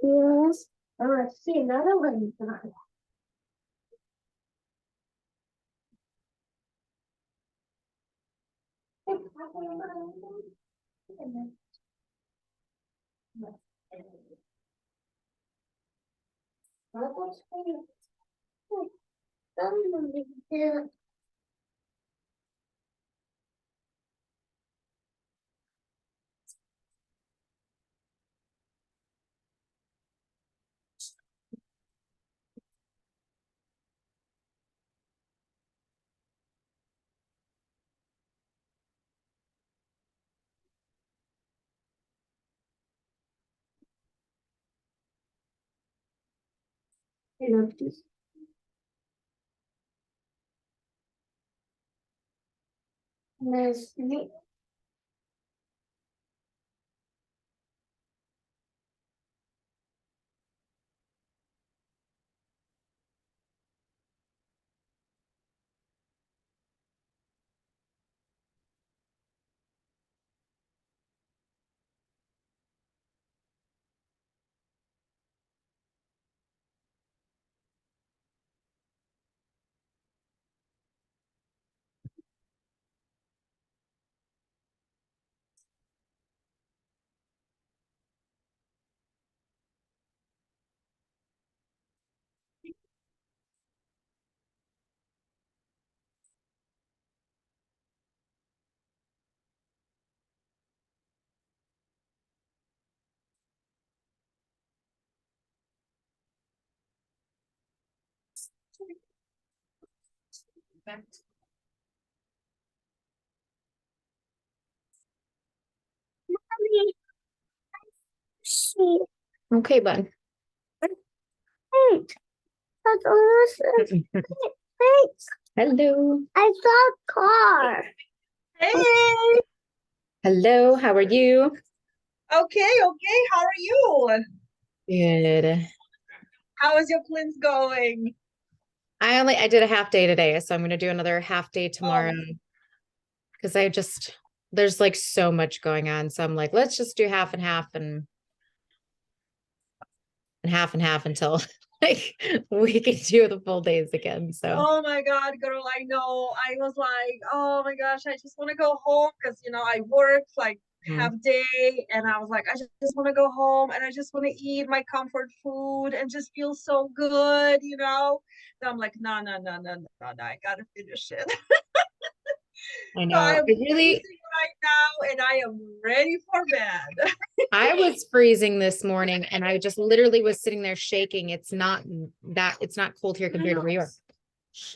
Yes. Oh, let's see another one. Okay, bud. Wait, that's awesome. Wait, Hello. I saw a car. Hey, Hello. How are you? okay, how are you? Good. How is your cleanse going? I did a half day today, so I'm gonna do another half day tomorrow Oh, because there's like so much going on. So I'm like, let's just do half and half and half until like we can do the full days again. So oh my God, girl, I know. I was like, oh my gosh, I just want to go home because, I work like Mhm. half day and I was like, I just want to go home and I just want to eat my comfort food and just feel so good. So I'm like, no, no, no, no, no, no, I gotta finish it. I So know. I'm It really freezing right now and I am ready for bed. I was freezing this morning and I just literally was sitting there shaking. It's not cold here compared to where you are.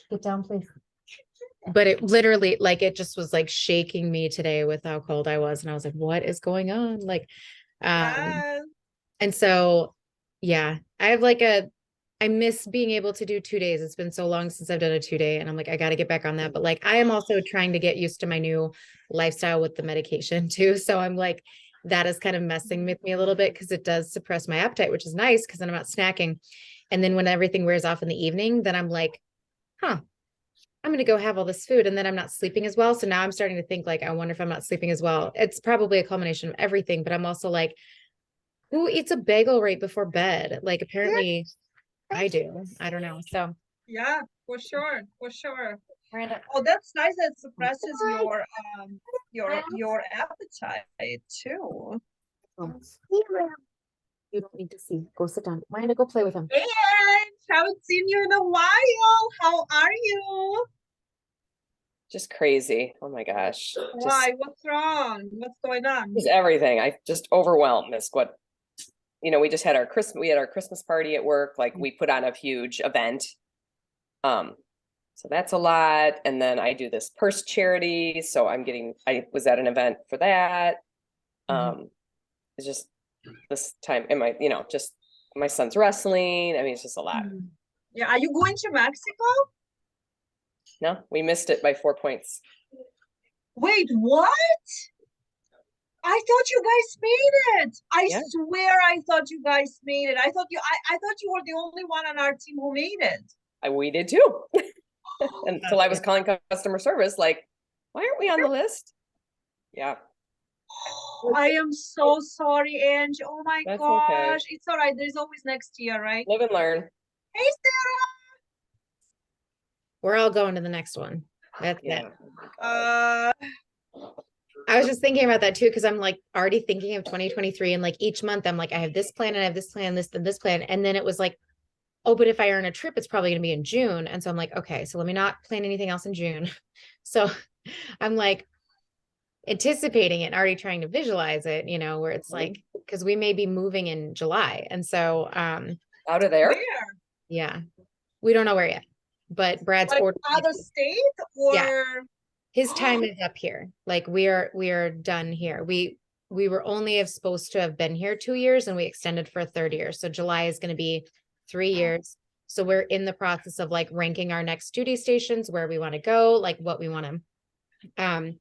Get down, please. But it literally, like, it just was like shaking me today with how cold I was. And I was like, what is going on? Like, Yes. and so, yeah, I miss being able to do 2 days. It's been so long since I've done a 2 day and I'm like, I got to get back on that. But like, I am also trying to get used to my new lifestyle with the medication too. So I'm like, that is kind of messing with me a little bit because it does suppress my appetite, which is nice because then I'm not snacking. And then when everything wears off in the evening, then I'm like, huh, I'm going to go have all this food and then I'm not sleeping as well. So now I'm starting to think like, I wonder if I'm not sleeping as well. It's probably a culmination of everything, but I'm also like, who eats a bagel right before bed? Like apparently I do. I don't know. So Yeah, for sure, for sure. Miranda, Oh, that's nice. That suppresses your appetite too. you don't need to see. Go sit down. Miranda, go play with him. Hey, Ange, haven't seen you in a while. How are you? Just crazy. Oh my gosh. Why? What's wrong? What's going on? Just everything. I just overwhelmed is what, we just had our Christmas party at work. Like we put on a huge event. So that's a lot. And then I do this purse charity. So I was at an event for that. It's just this time and just my son's wrestling. I mean, it's just a lot. Yeah, are you going to Mexico? No, we missed it by 4 points. Wait, what? I thought you guys made it. I Yeah. swear I thought you guys made it. I thought you were the only one on our team who made it. We did too. Until I was calling customer service, like, why aren't we on the list? Yeah. I am so sorry, Ange. Oh my That's gosh. okay. It's all right. There's always next year, right? Live and learn. Hey, Sarah. We're all going to the next one. That's it. Yeah. I was just thinking about that too, because I'm like already thinking of 2023 and like each month I'm like, I have this plan and I have this plan, this and this plan. And then it was like, oh, but if I earn a trip, it's probably going to be in June. And so I'm like, okay, so let me not plan anything else in June. So I'm like anticipating it and already trying to visualize it, where it's like, because we may be moving in July. And so, Out of there? Where? yeah, we don't know where yet, but Brad's Like ordered. out of state or? His time is up here. Like we are done here. We were only supposed to have been here 2 years and we extended for a third year. So July is going to be 3 years. So we're in the process of like ranking our next duty stations, where we want to go, like what we want to, and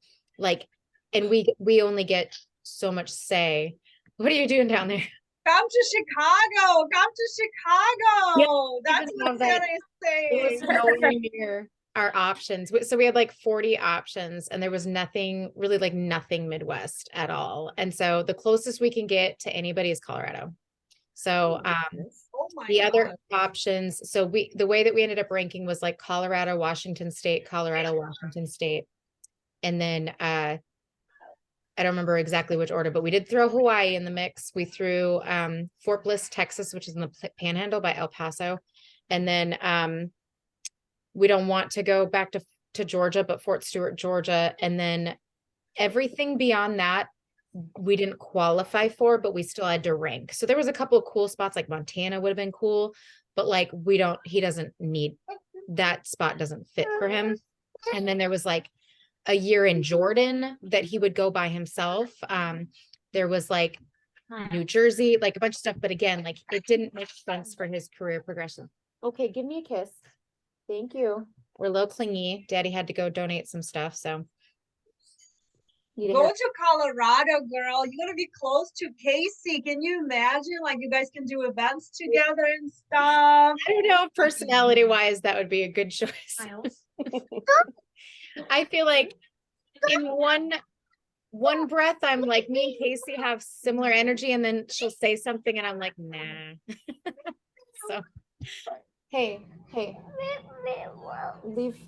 we only get so much say. What are you doing down there? Come to Chicago. Come to Chicago. That's even what though that- Sarah is It was saying. nowhere near our options. So we had like 40 options and there was nothing really, like nothing Midwest at all. And so the closest we can get to anybody is Colorado. So Oh my the other God. options, so the way that we ended up ranking was like Colorado, Washington State, Colorado, Washington State. And then I don't remember exactly which order, but we did throw Hawaii in the mix. We threw Fort Bliss, Texas, which is in the Panhandle by El Paso. And then we don't want to go back to Georgia, but Fort Stewart, Georgia. And then everything beyond that, we didn't qualify for, but we still had to rank. So there was a couple of cool spots, like Montana would have been cool, but like he doesn't need, that spot doesn't fit for him. And then there was like a year in Jordan that he would go by himself. There was like New Jersey, like a bunch of stuff, but again, like it didn't make sense for his career progression. Okay, give me a kiss. Thank you. We're a little clingy. Daddy had to go donate some stuff, so. Go to Colorado, girl. You're gonna be close to Casey. Can you imagine? Like you guys can do events together and stuff. I don't know, personality wise, that would be a good choice. I feel like in one breath, I'm like, me and Casey have similar energy, and then she'll say something and I'm like, nah. So, hey, leave,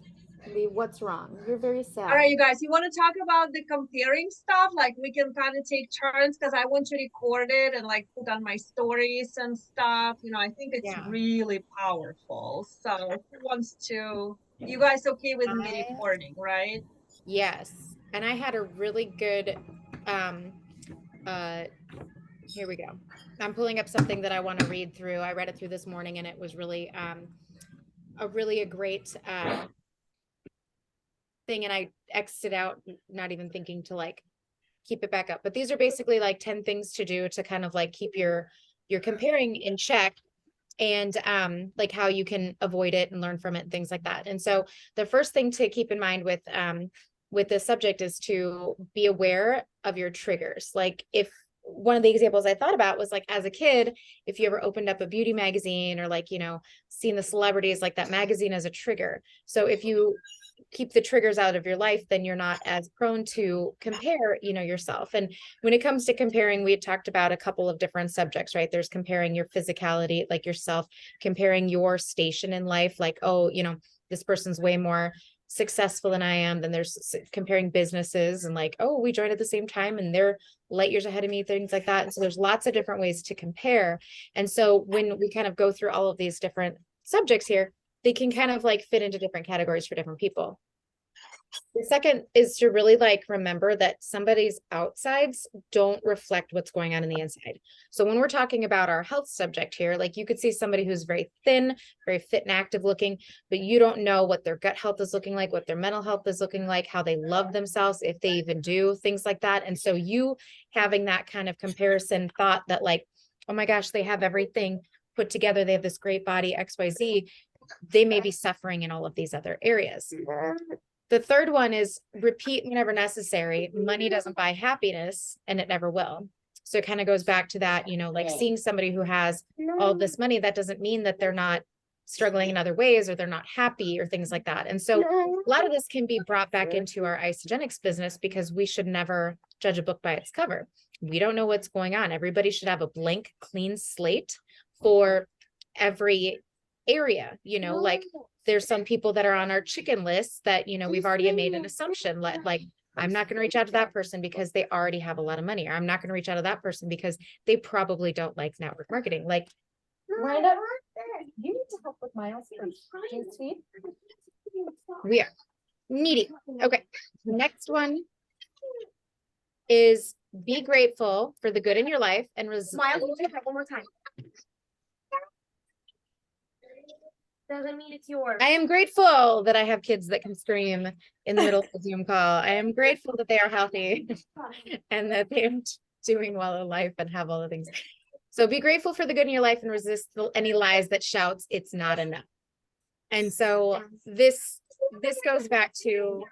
what's wrong? You're very sad. All right, you guys, you want to talk about the comparing stuff? Like we can kind of take turns because I want to record it and like put on my stories and stuff. I think it's really powerful. So who wants to, you guys okay with me recording, right? Yes. And I had a really good, here we go. I'm pulling up something that I want to read through. I read it through this morning and it was really, a great, thing. And I exited out, not even thinking to like keep it back up. But these are basically like 10 things to do to kind of like keep your comparing in check, and like how you can avoid it and learn from it and things like that. And so the first thing to keep in mind with this subject is to be aware of your triggers. Like if one of the examples I thought about was like, as a kid, if you ever opened up a beauty magazine or like, you know, seen the celebrities, like that magazine as a trigger. So if you keep the triggers out of your life, then you're not as prone to compare, you know, yourself. And when it comes to comparing, we had talked about a couple of different subjects, right? There's comparing your physicality, like yourself, comparing your station in life, like, oh, you know, this person's way more successful than I am. Then there's comparing businesses and like, oh, we joined at the same time and they're light years ahead of me, things like that. And so there's lots of different ways to compare. And so when we kind of go through all of these different subjects here, they can kind of like fit into different categories for different people. The second is to really like remember that somebody's outsides don't reflect what's going on in the inside. So when we're talking about our health subject here, like you could see somebody who's very thin, very fit and active looking, but you don't know what their gut health is looking like, what their mental health is looking like, how they love themselves, if they even do, things like that. And so you having that kind of comparison thought that like, oh my gosh, they have everything put together, they have this great body, XYZ, they may be suffering in all of these other areas. The third one is repeat whenever necessary. Money doesn't buy happiness, and it never will. So it kind of goes back to that, you know, like seeing somebody who has all this money, that doesn't mean that they're not struggling in other ways or they're not happy or things like that. And so a lot of this can be brought back into our Isagenix business because we should never judge a book by its cover. We don't know what's going on. Everybody should have a blank, clean slate for every area, you know, like there's some people that are on our chicken list that, you know, we've already made an assumption like, I'm not going to reach out to that person because they already have a lot of money, or I'm not going to reach out to that person because they probably don't like network marketing. Like, Miranda, you need to help with Miles. We are needy. Okay. Next one is be grateful for the good in your life and Miles, one more time. Doesn't mean it's yours. I am grateful that I have kids that can scream in the middle of a Zoom call. I am grateful that they are healthy and that they're doing well in life and have all the things. So be grateful for the good in your life and resist any lies that shouts it's not enough. And so this goes back to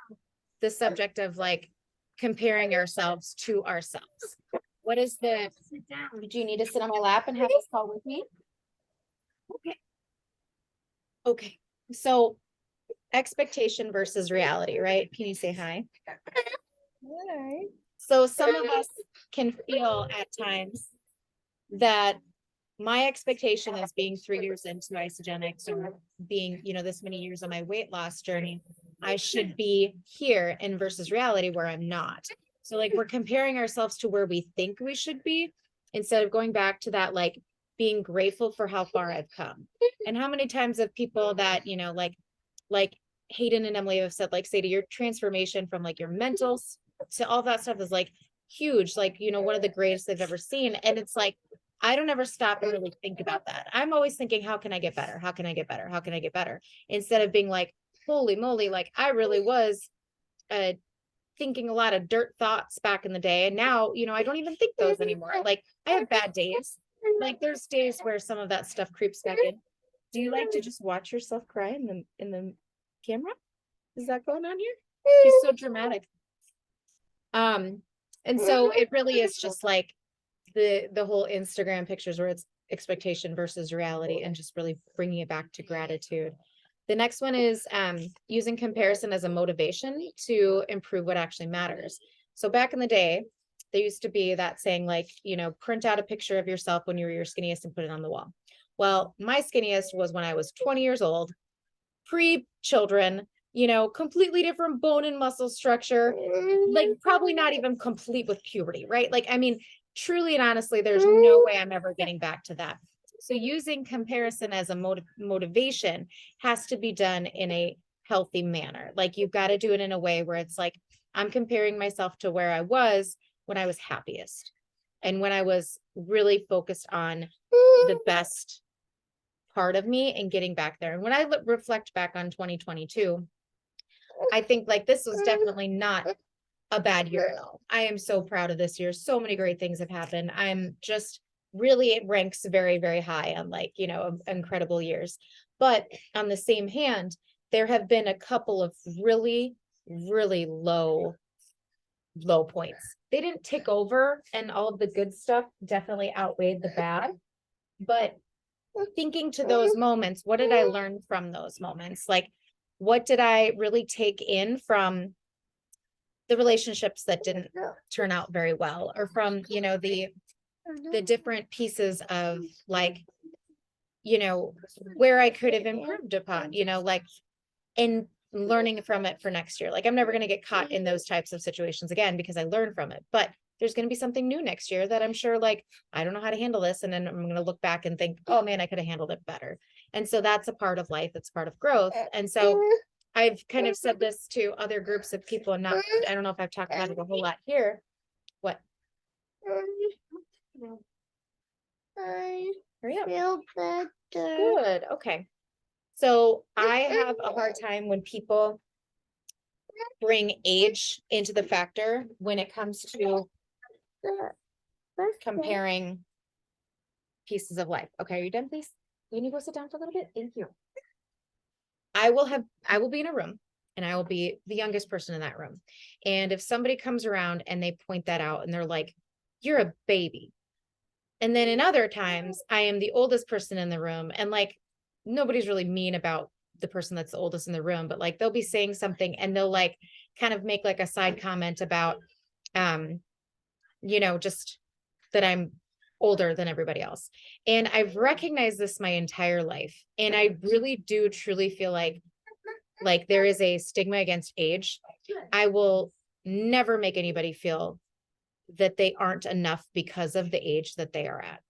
the subject of like comparing ourselves to ourselves. What is the, do you need to sit on my lap and have this call with me? Okay. Okay, so expectation versus reality, right? Can you say hi? Hi. So some of us can feel at times that my expectation as being 3 years into Isagenix or being, you know, this many years on my weight loss journey, I should be here in versus reality where I'm not. So like we're comparing ourselves to where we think we should be instead of going back to that, like being grateful for how far I've come. And how many times have people that, you know, like Hayden and Emily have said, like, say to your transformation from like your mentals to all that stuff is like huge, like, you know, one of the greatest they've ever seen. And it's like, I don't ever stop and really think about that. I'm always thinking, how can I get better? How can I get better? How can I get better? Instead of being like, holy moly, like I really was thinking a lot of dirt thoughts back in the day. And now, you know, I don't even think those anymore. Like I have bad days. Like there's days where some of that stuff creeps back in. Do you like to just watch yourself cry in the camera? Is that going on here? She's so dramatic. And so it really is just like the whole Instagram pictures where it's expectation versus reality and just really bringing it back to gratitude. The next one is using comparison as a motivation to improve what actually matters. So back in the day, there used to be that saying like, you know, print out a picture of yourself when you were your skinniest and put it on the wall. Well, my skinniest was when I was 20 years old, pre-children, you know, completely different bone and muscle structure, like probably not even complete with puberty, right? Like, I mean, truly and honestly, there's no way I'm ever getting back to that. So using comparison as a motivation has to be done in a healthy manner. Like you've got to do it in a way where it's like, I'm comparing myself to where I was when I was happiest and when I was really focused on the best part of me and getting back there. And when I reflect back on 2022, I think like this was definitely not a bad year at all. I am so proud of this year. So many great things have happened. I'm just really, it ranks very, very high on like, you know, incredible years. But on the same hand, there have been a couple of really, really low low points. They didn't take over, and all of the good stuff definitely outweighed the bad. But thinking to those moments, what did I learn from those moments? Like, what did I really take in from the relationships that didn't turn out very well, or from, you know, the different pieces of, like, you know, where I could have improved upon, you know, like, and learning from it for next year. Like, I'm never going to get caught in those types of situations again because I learned from it, but there's going to be something new next year that I'm sure, like, I don't know how to handle this. And then I'm going to look back and think, oh man, I could have handled it better. And so that's a part of life. It's part of growth. And so I've kind of said this to other groups of people, and not, I don't know if I've talked about it a whole lot here. What? I Hurry up. feel better. Good. Okay. So I have a hard time when people bring age into the factor when it comes to comparing pieces of life. Okay, are you done, please? Can you go sit down for a little bit? Thank you. I will be in a room, and I will be the youngest person in that room. And if somebody comes around and they point that out and they're like, you're a baby. And then in other times, I am the oldest person in the room, and like, nobody's really mean about the person that's the oldest in the room, but like, they'll be saying something and they'll like kind of make like a side comment about, you know, just that I'm older than everybody else. And I've recognized this my entire life. And I really do truly feel like there is a stigma against age. I will never make anybody feel that they aren't enough because of the age that they are at.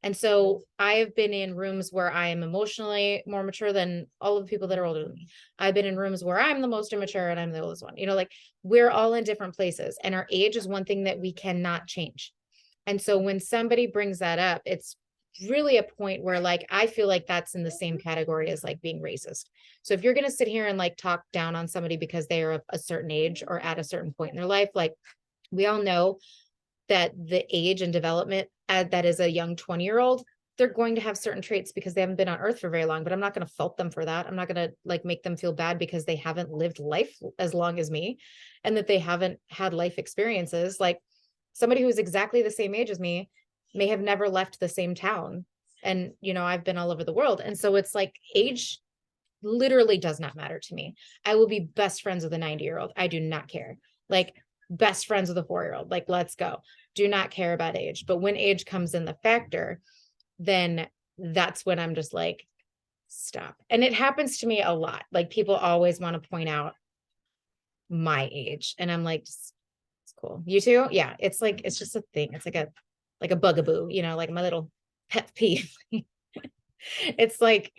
And so I have been in rooms where I am emotionally more mature than all of the people that are older than me. I've been in rooms where I'm the most immature and I'm the oldest one. You know, like, we're all in different places, and our age is one thing that we cannot change. And so when somebody brings that up, it's really a point where, like, I feel like that's in the same category as like being racist. So if you're going to sit here and like talk down on somebody because they are of a certain age or at a certain point in their life, like, we all know that the age and development that is a young 20-year-old, they're going to have certain traits because they haven't been on earth for very long, but I'm not going to fault them for that. I'm not going to like make them feel bad because they haven't lived life as long as me and that they haven't had life experiences. Like, somebody who's exactly the same age as me may have never left the same town. And, you know, I've been all over the world. And so it's like, age literally does not matter to me. I will be best friends with a 90-year-old. I do not care. Like, best friends with a 4-year-old. Like, let's go. Do not care about age. But when age comes in the factor, then that's when I'm just like, stop. And it happens to me a lot. Like, people always want to point out my age. And I'm like, it's cool. You too? Yeah. It's like, it's just a thing. It's like a bugaboo, you know, like my little pet peeve. It's like,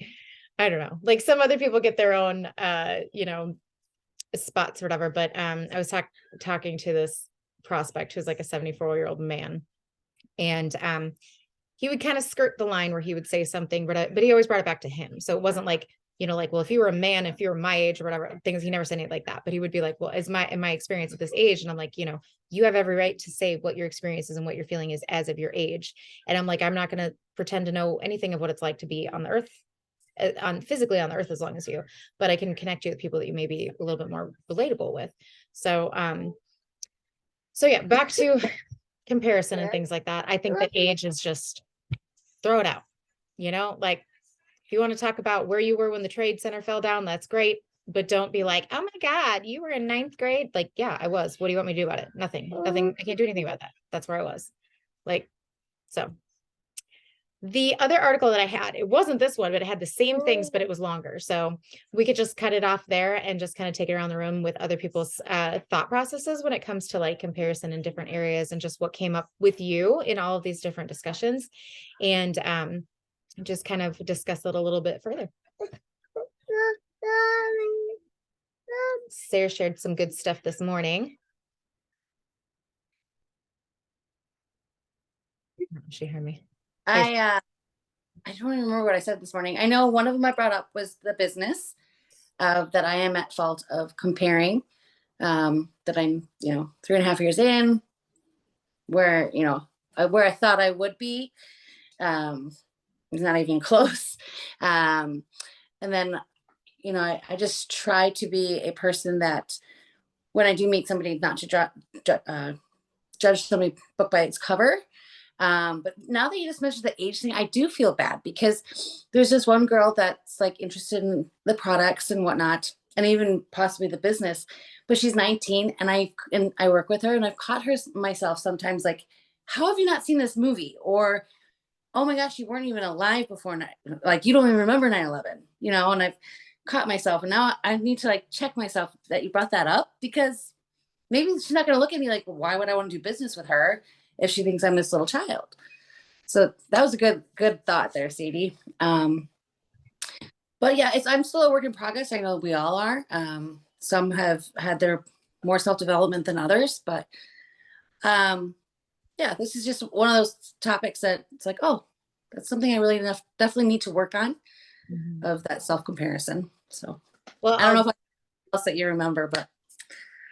I don't know, like some other people get their own, you know, spots or whatever. But I was talking to this prospect who's like a 74-year-old man, and he would kind of skirt the line where he would say something, but he always brought it back to him. So it wasn't like, you know, like, well, if you were a man, if you were my age or whatever, things, he never said anything like that. But he would be like, well, in my experience at this age. And I'm like, you know, you have every right to say what your experience is and what your feeling is as of your age. And I'm like, I'm not going to pretend to know anything of what it's like to be on the earth, physically on the earth as long as you, but I can connect you with people that you may be a little bit more relatable with. So, so yeah, back to comparison and things like that. I think that age is just, throw it out, you know, like, if you want to talk about where you were when the Trade Center fell down, that's great. But don't be like, oh my God, you were in 9th grade. Like, yeah, I was. What do you want me to do about it? Nothing. I can't do anything about that. That's where I was. Like, so the other article that I had, it wasn't this one, but it had the same things, but it was longer. So we could just cut it off there and just kind of take it around the room with other people's thought processes when it comes to like comparison in different areas and just what came up with you in all of these different discussions, and just kind of discuss it a little bit further. Sarah shared some good stuff this morning. She heard me. I don't even remember what I said this morning. I know one of them I brought up was the business that I am at fault of comparing, that I'm, 3.5 years in, where, where I thought I would be, it's not even close. And then, I just try to be a person that when I do meet somebody, not to judge somebody's book by its cover. But now that you just mentioned the age thing, I do feel bad because there's this one girl that's like interested in the products and whatnot, and even possibly the business, but she's 19 and I work with her, and I've caught her myself sometimes like, how have you not seen this movie? Or, oh my gosh, you weren't even alive before, like, you don't even remember 9/11, you know? And I've caught myself, and now I need to like check myself that you brought that up, because maybe she's not going to look at me like, well, why would I want to do business with her if she thinks I'm this little child? So that was a good thought there, Sadie. But yeah, I'm still a work in progress. I know we all are. Some have had their more self-development than others, but yeah, this is just one of those topics that it's like, oh, that's something I really definitely need to work on, of that self-comparison. So Well, I don't know if else that you remember, but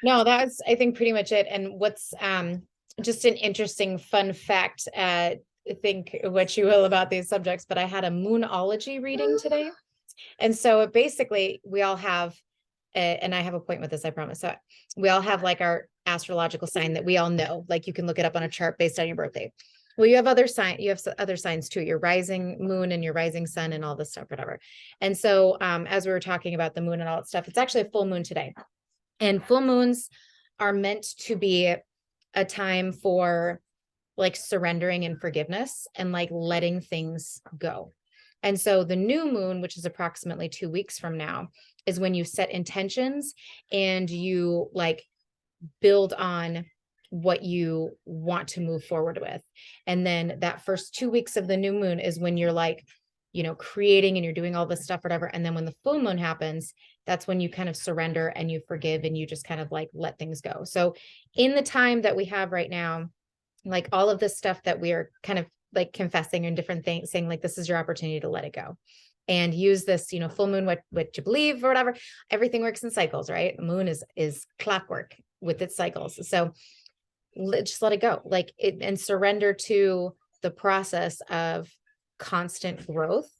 no, that's, I think, pretty much it. And what's just an interesting fun fact, think what you will about these subjects, but I had a moonology reading today. And so it basically, we all have, and I have a point with this, I promise. So we all have like our astrological sign that we all know, like you can look it up on a chart based on your birthday. Well, you have other signs too, your rising moon and your rising sun and all this stuff, whatever. And so as we were talking about the moon and all that stuff, it's actually a full moon today. And full moons are meant to be a time for like surrendering and forgiveness and like letting things go. And so the new moon, which is approximately 2 weeks from now, is when you set intentions and you like build on what you want to move forward with. And then that first 2 weeks of the new moon is when you're like, you know, creating and you're doing all this stuff, whatever. And then when the full moon happens, that's when you kind of surrender and you forgive and you just kind of like let things go. So in the time that we have right now, like all of this stuff that we are kind of like confessing and different things, saying like, this is your opportunity to let it go and use this, you know, full moon, what you believe or whatever. Everything works in cycles, right? The moon is clockwork with its cycles. So just let it go, like it, and surrender to the process of constant growth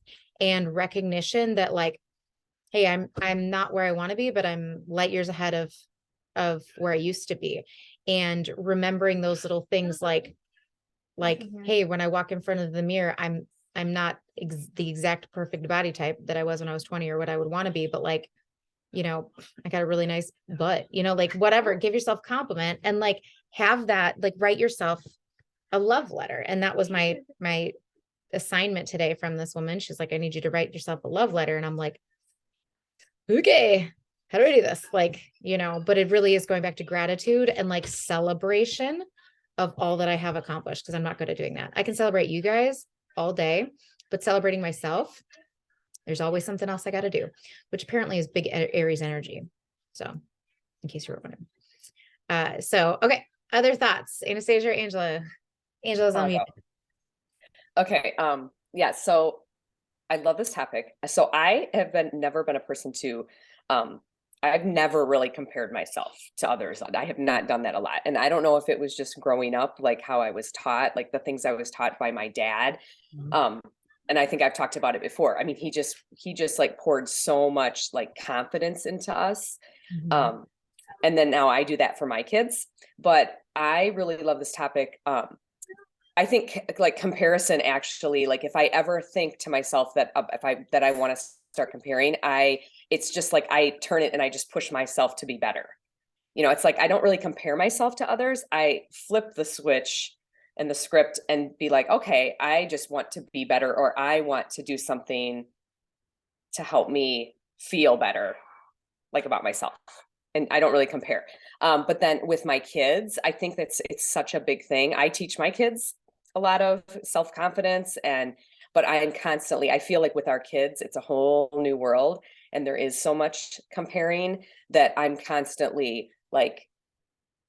and recognition that like, hey, I'm not where I want to be, but I'm light years ahead of where I used to be. And remembering those little things like, hey, when I walk in front of the mirror, I'm not the exact perfect body type that I was when I was 20 or what I would want to be, but like, you know, I got a really nice butt, you know, like whatever, give yourself a compliment and like have that, like write yourself a love letter. And that was my assignment today from this woman. She's like, I need you to write yourself a love letter. And I'm like, okay, how do I do this? Like, you know, but it really is going back to gratitude and like celebration of all that I have accomplished, because I'm not good at doing that. I can celebrate you guys all day, but celebrating myself, there's always something else I got to do, which apparently is big Aries energy. So in case you were wondering. So, okay. Other thoughts, Anastasia or Angela? Angela's on mute. Okay. Yeah. So I love this topic. So I have never been a person to, I've never really compared myself to others. I have not done that a lot. And I don't know if it was just growing up, like how I was taught, like the things I was taught by my dad. And I think I've talked about it before. I mean, he just like poured so much like confidence into us. And then now I do that for my kids, but I really love this topic. I think like comparison actually, like if I ever think to myself that I want to start comparing, it's just like I turn it and I just push myself to be better. You know, it's like I don't really compare myself to others. I flip the switch and the script and be like, okay, I just want to be better, or I want to do something to help me feel better, like about myself. And I don't really compare. But then with my kids, I think it's such a big thing. I teach my kids a lot of self-confidence but I feel like with our kids, it's a whole new world. And there is so much comparing that I'm constantly like,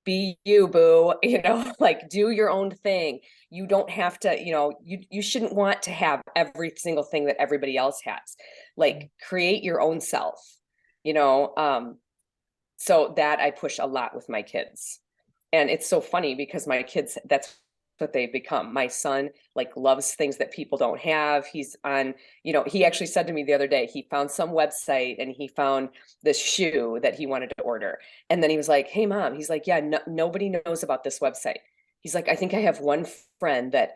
be you, boo, you know, like do your own thing. You don't have to, you know, you shouldn't want to have every single thing that everybody else has. Like create your own self, you know? So that I push a lot with my kids. And it's so funny because my kids, that's what they become. My son like loves things that people don't have. He's on, he actually said to me the other day, he found some website and he found this shoe that he wanted to order. And then he was like, hey mom, he's like, yeah, nobody knows about this website. He's like, I think I have one friend that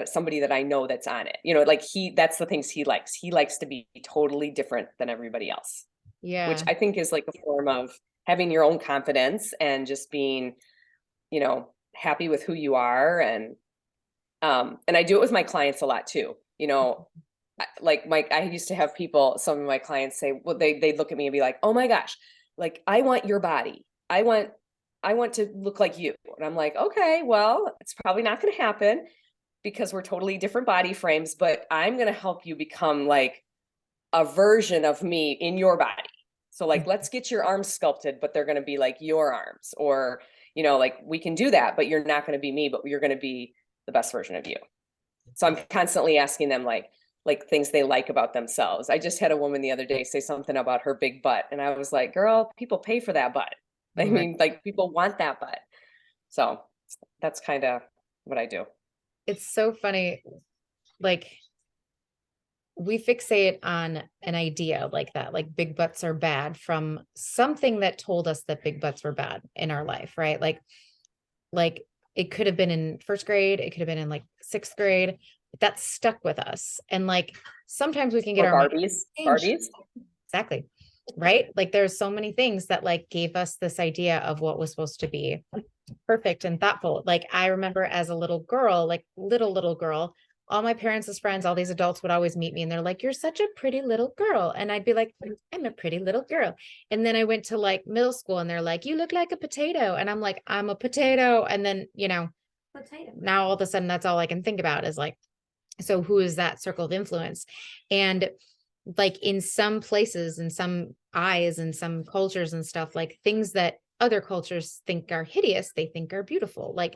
somebody that I know that's on it, like that's the things he likes. He likes to be totally different than everybody else, Yeah. which I think is like a form of having your own confidence and just being, happy with who you are. And I do it with my clients a lot too, like I used to have some of my clients say, well, they look at me and be like, oh my gosh, like, I want your body. I want to look like you. And I'm like, okay, well, it's probably not going to happen because we're totally different body frames, but I'm going to help you become like a version of me in your body. So like, let's get your arms sculpted, but they're going to be like your arms, or, like we can do that, but you're not going to be me, but you're going to be the best version of you. So I'm constantly asking them like things they like about themselves. I just had a woman the other day say something about her big butt. And I was like, girl, people pay for that butt. I mean, like people want that butt. So that's kind of what I do. It's so funny. Like, we fixate on an idea like that, like big butts are bad, from something that told us that big butts were bad in our life, right? Like it could have been in first grade, it could have been in like sixth grade, but that stuck with us. And like, sometimes we can get Or our Barbies. Exactly. Right. Like there's so many things that like gave us this idea of what was supposed to be perfect and thoughtful. Like I remember as a little girl, like little girl, all my parents' friends, all these adults would always meet me and they're like, you're such a pretty little girl. And I'd be like, I'm a pretty little girl. And then I went to like middle school and they're like, you look like a potato. And I'm like, I'm a potato. And then, Potato. now all of a sudden that's all I can think about is like, so who is that circle of influence? And like in some places, in some eyes, and some cultures and stuff, like things that other cultures think are hideous, they think are beautiful. Like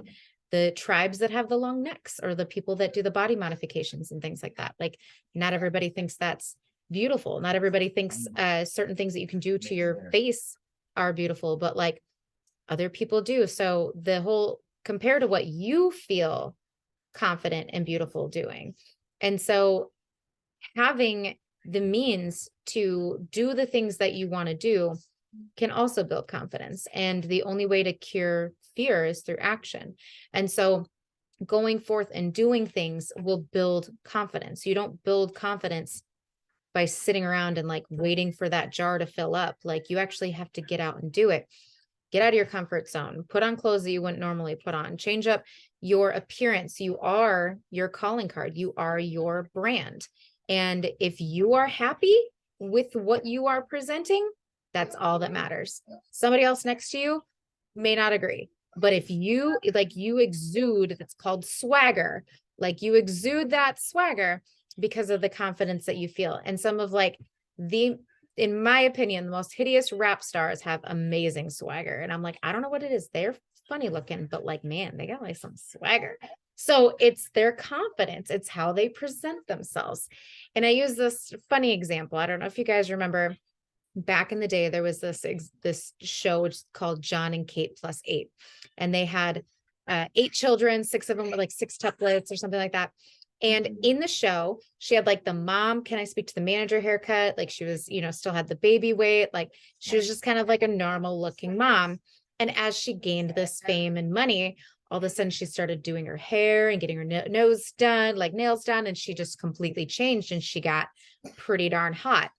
the tribes that have the long necks, or the people that do the body modifications and things like that. Like not everybody thinks that's beautiful. Not everybody thinks certain things that you can do to your face are beautiful, but like other people do. So the whole compare to what you feel confident and beautiful doing. And so having the means to do the things that you want to do can also build confidence. And the only way to cure fear is through action. And so going forth and doing things will build confidence. You don't build confidence by sitting around and like waiting for that jar to fill up. Like you actually have to get out and do it. Get out of your comfort zone, put on clothes that you wouldn't normally put on, change up your appearance. You are your calling card. You are your brand. And if you are happy with what you are presenting, that's all that matters. Somebody else next to you may not agree, but if you exude, that's called swagger, like you exude that swagger because of the confidence that you feel. And some of like in my opinion, the most hideous rap stars have amazing swagger. And I'm like, I don't know what it is. They're funny looking, but like, man, they got like some swagger. So it's their confidence. It's how they present themselves. And I use this funny example. I don't know if you guys remember back in the day, there was this show called John and Kate Plus 8. And they had 8 children, 6 of them were like 6 tuplets or something like that. And in the show, she had like the mom, can I speak to the manager haircut? Like she was, still had the baby weight. Like she was just kind of like a normal looking mom. And as she gained this fame and money, all of a sudden she started doing her hair and getting her nose done, like nails done. And she just completely changed and she got pretty darn hot.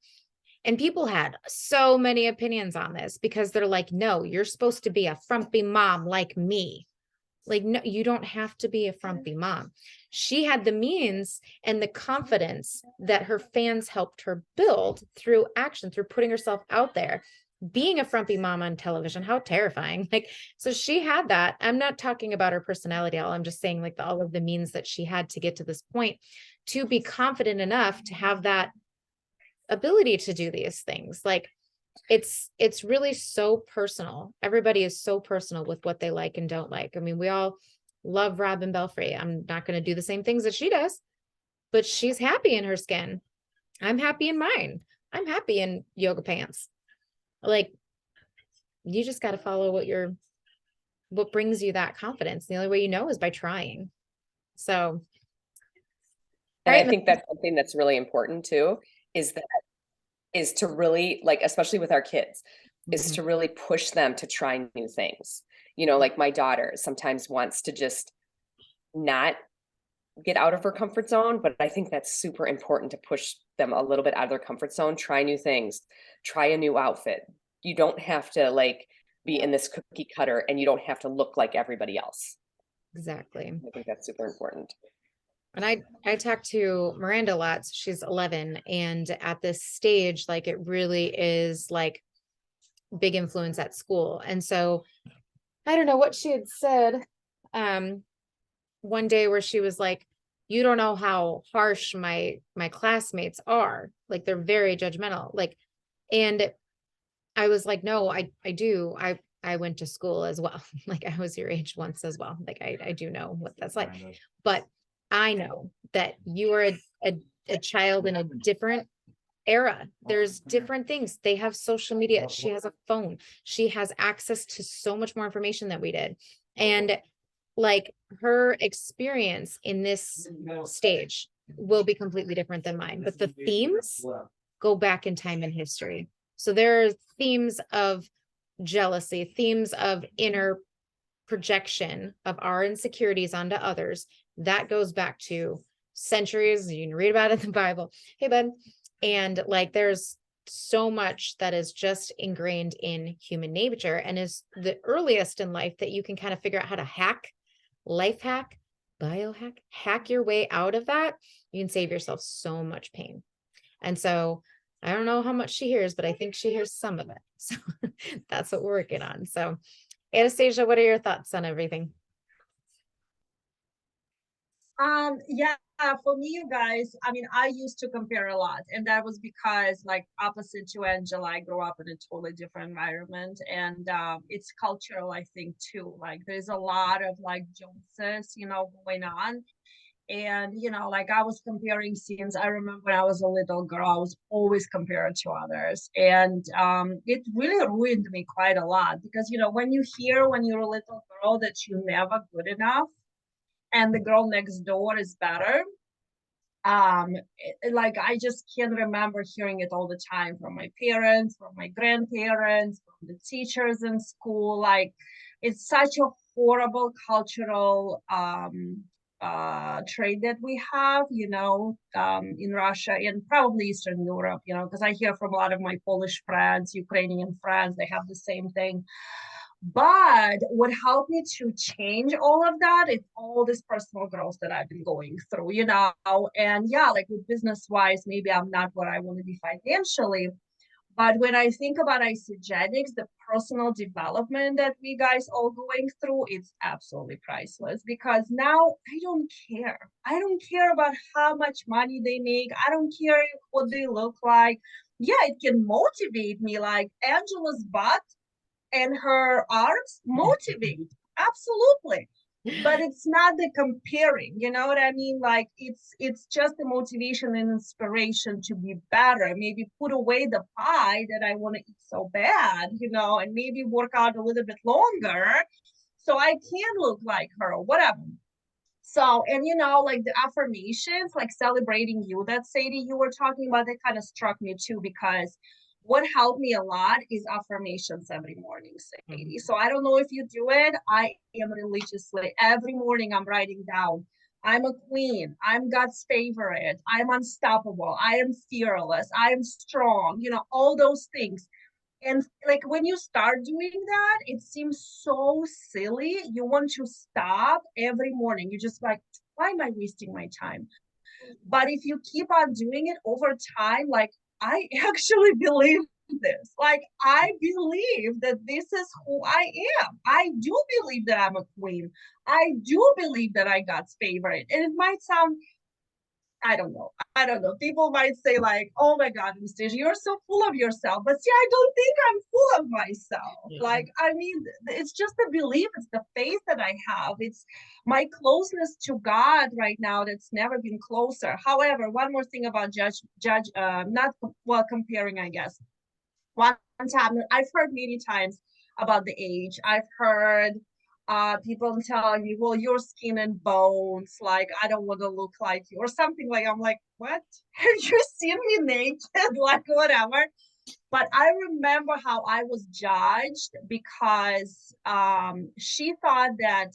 And people had so many opinions on this because they're like, no, you're supposed to be a frumpy mom like me. Like, no, you don't have to be a frumpy mom. She had the means and the confidence that her fans helped her build through action, through putting herself out there. Being a frumpy mom on television, how terrifying. Like, so she had that. I'm not talking about her personality at all. I'm just saying like all of the means that she had to get to this point to be confident enough to have that ability to do these things. Like it's really so personal. Everybody is so personal with what they like and don't like. I mean, we all love Robin Belfry. I'm not going to do the same things that she does, but she's happy in her skin. I'm happy in mine. I'm happy in yoga pants. Like, you just got to follow what your what brings you that confidence. The only way you know is by trying. So. And Right, I think that's something that's really important too, is to really, like, especially with our kids, is Mhm. to really push them to try new things. You know, like my daughter sometimes wants to just not get out of her comfort zone, but I think that's super important to push them a little bit out of their comfort zone, try new things, try a new outfit. You don't have to like be in this cookie cutter, and you don't have to look like everybody else. Exactly. I think that's super important. And I talk to Miranda a lot. So she's 11, and at this stage, like it really is like big influence at school. And so I don't know what she had said one day where she was like, you don't know how harsh my classmates are. Like they're very judgmental. Like, and I was like, no, I do. I went to school as well. Like I was your age once as well. Like I do know what that's like. But I know that you are a child in a different era. There's different things. They have social media. She has a phone. She has access to so much more information than we did. And like her experience in this stage will be completely different than mine, but the themes go back in time and history. So there are themes of jealousy, themes of inner projection of our insecurities onto others. That goes back to centuries. You can read about it in the Bible. Hey, bud. And like there's so much that is just ingrained in human nature and is the earliest in life that you can kind of figure out how to hack, life hack, biohack, hack your way out of that. You can save yourself so much pain. And so I don't know how much she hears, but I think she hears some of it. So that's what we're working on. So Anastasia, what are your thoughts on everything? Yeah, for me, you guys, I mean, I used to compare a lot, and that was because, like, opposite to Angela, I grew up in a totally different environment, and it's cultural, I think, too. Like, there's a lot of like Joneses, going on. And, like I was comparing scenes. I remember when I was a little girl, I was always compared to others. And it really ruined me quite a lot because, when you hear when you're a little girl that you're never good enough and the girl next door is better, like I just can't remember hearing it all the time from my parents, from my grandparents, from the teachers in school. Like it's such a horrible cultural trait that we have, in Russia and probably Eastern Europe, because I hear from a lot of my Polish friends, Ukrainian friends, they have the same thing. But what helped me to change all of that is all this personal growth that I've been going through, and yeah, like with business wise, maybe I'm not where I want to be financially. But when I think about Isagenix, the personal development that we guys all going through, it's absolutely priceless because now I don't care. I don't care about how much money they make. I don't care what they look like. Yeah, it can motivate me like Angela's butt and her arms motivate. Absolutely. But it's not the comparing, you know what I mean? Like it's just the motivation and inspiration to be better. Maybe put away the pie that I want to eat so bad, and maybe work out a little bit longer so I can look like her or whatever. So, and like the affirmations, like celebrating you, that Sadie you were talking about, that kind of struck me too, because what helped me a lot is affirmations every morning, Sadie. So I don't know if you do it. I am religiously, every morning I'm writing down, I'm a queen, I'm God's favorite, I'm unstoppable, I am fearless, I am strong, all those things. And like when you start doing that, it seems so silly. You want to stop every morning. You just like, why am I wasting my time? But if you keep on doing it over time, like I actually believe this. Like I believe that this is who I am. I do believe that I'm a queen. I do believe that I God's favorite. And it might sound, I don't know. People might say like, oh my God, Anastasia, you're so full of yourself. But see, I don't think I'm full of myself. Yeah. Like, I mean, it's just the belief, it's the faith that I have. It's my closeness to God right now that's never been closer. However, one more thing about comparing, I guess. One time, I've heard many times about the age. I've heard people tell you, well, your skin and bones, like, I don't want to look like you or something. Like, I'm like, what? Have you seen me naked? Like, whatever. But I remember how I was judged because she thought that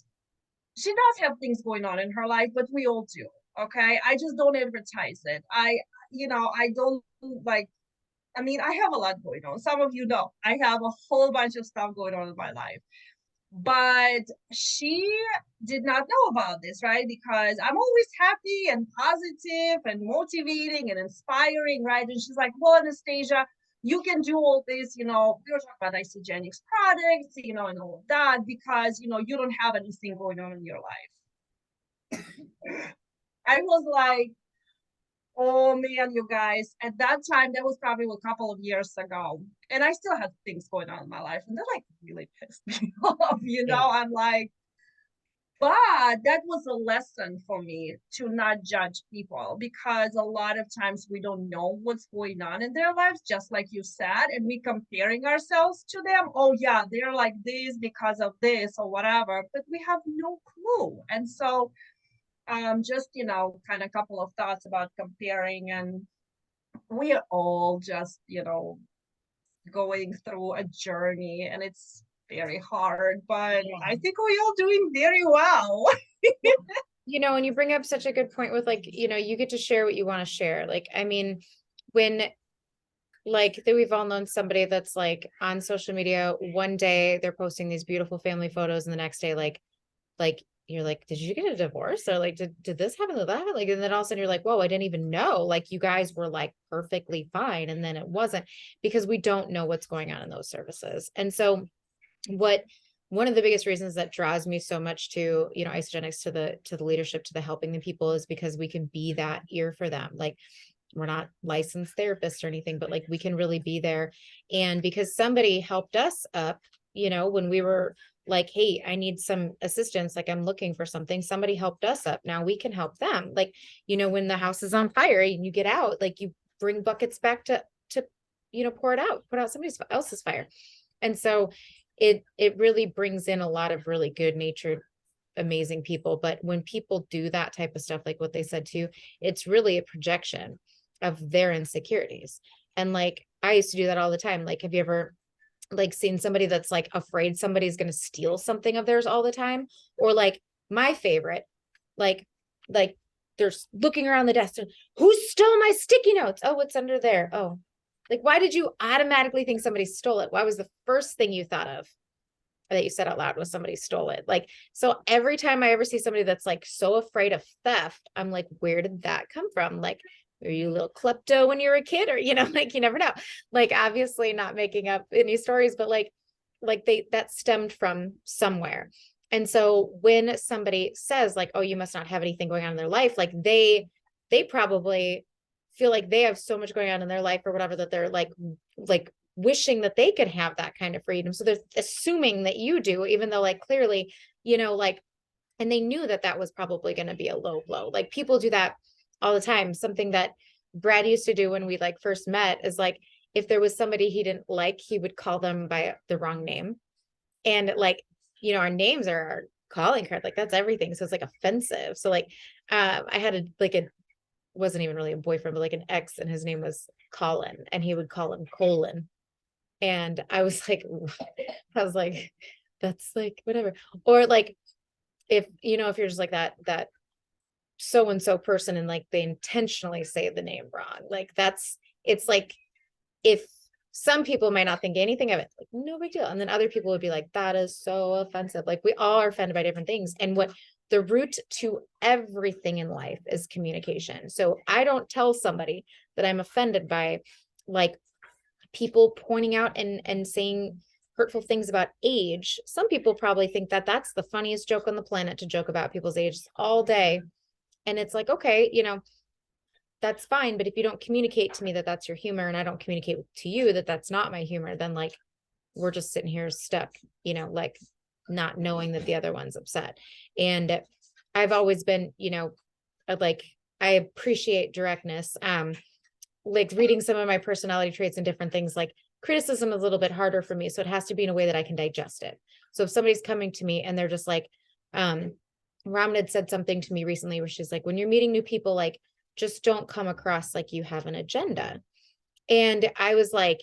she does have things going on in her life, but we all do. Okay. I just don't advertise it. I don't like, I mean, I have a lot going on. Some of you know I have a whole bunch of stuff going on in my life. But she did not know about this, right? Because I'm always happy and positive and motivating and inspiring, right? And she's like, well, Anastasia, you can do all this, we were talking about Isagenix products, and all of that, because, you don't have anything going on in your life. I was like, oh man, you guys, at that time, that was probably a couple of years ago. And I still had things going on in my life. And they're like really pissed me off, I'm like, but that was a lesson for me to not judge people, because a lot of times we don't know what's going on in their lives, just like you said, and we comparing ourselves to them. Oh yeah, they're like this because of this or whatever, but we have no clue. And so just, kind of a couple of thoughts about comparing, and we are all just, going through a journey, and it's very hard, but I think we're all doing very well. And you bring up such a good point with like, you get to share what you want to share. Like, I mean, when like that we've all known somebody that's like on social media, one day they're posting these beautiful family photos and the next day, like you're like, did you get a divorce? Or like, did this happen to that? Like, and then all of a sudden you're like, whoa, I didn't even know. Like you guys were like perfectly fine. And then it wasn't, because we don't know what's going on in those services. And so one of the biggest reasons that draws me so much to, Isagenix, to the leadership, to the helping the people, is because we can be that ear for them. Like, we're not licensed therapists or anything, but like we can really be there. And because somebody helped us up, when we were like, hey, I need some assistance, like I'm looking for something, somebody helped us up, now we can help them. Like, when the house is on fire and you get out, like you bring buckets back to put out somebody else's fire. And so it really brings in a lot of really good natured, amazing people. But when people do that type of stuff, like what they said too, it's really a projection of their insecurities. And like, I used to do that all the time. Like, have you ever like seen somebody that's like afraid somebody's going to steal something of theirs all the time? Or like my favorite, like they're looking around the desk and, who stole my sticky notes? Oh, what's under there? Oh, like, why did you automatically think somebody stole it? Why was the first thing you thought of that you said out loud was somebody stole it? Like, so every time I ever see somebody that's like so afraid of theft, I'm like, where did that come from? Like, were you a little klepto when you were a kid? Or, like, you never know. Like, obviously not making up any stories, but like that stemmed from somewhere. And so when somebody says like, oh, you must not have anything going on in their life, like they probably feel like they have so much going on in their life or whatever, that they're like wishing that they could have that kind of freedom. So they're assuming that you do, even though like clearly, like, and they knew that was probably going to be a low blow. Like, people do that all the time. Something that Brad used to do when we like first met is like, if there was somebody he didn't like, he would call them by the wrong name. And like, our names are our calling card, like that's everything. So it's like offensive. So like, I had wasn't even really a boyfriend, but like an ex, and his name was Colin, and he would call him Colin. And I was like, that's like, whatever. Or like, if you're just like that so-and-so person, and like they intentionally say the name wrong, like it's like, if some people might not think anything of it, like no big deal. And then other people would be like, that is so offensive. Like, we all are offended by different things. And what the root to everything in life is communication. So I don't tell somebody that I'm offended by like people pointing out and saying hurtful things about age. Some people probably think that that's the funniest joke on the planet, to joke about people's ages all day. And it's like, okay, that's fine. But if you don't communicate to me that that's your humor, and I don't communicate to you that that's not my humor, then like, we're just sitting here stuck, like not knowing that the other one's upset. And I've always been, like, I appreciate directness. Like reading some of my personality traits and different things, like criticism is a little bit harder for me. So it has to be in a way that I can digest it. So if somebody's coming to me and they're just like, Ramen had said something to me recently where she's like, when you're meeting new people, like, just don't come across like you have an agenda. And I was like,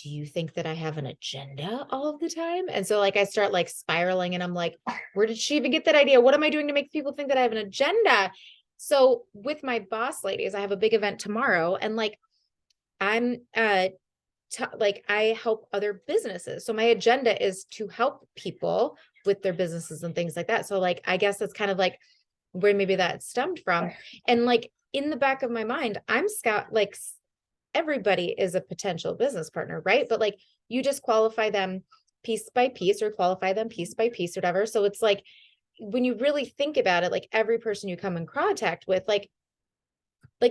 do you think that I have an agenda all of the time? And so like, I start like spiraling and I'm like, where did she even get that idea? What am I doing to make people think that I have an agenda? So with my boss ladies, I have a big event tomorrow and like, I'm, like I help other businesses. So my agenda is to help people with their businesses and things like that. So like, I guess that's kind of like where maybe that stemmed from. And like in the back of my mind, I'm like everybody is a potential business partner, right? But like you just qualify them piece by piece or qualify them piece by piece or whatever. So it's like, when you really think about it, like every person you come in contact with, like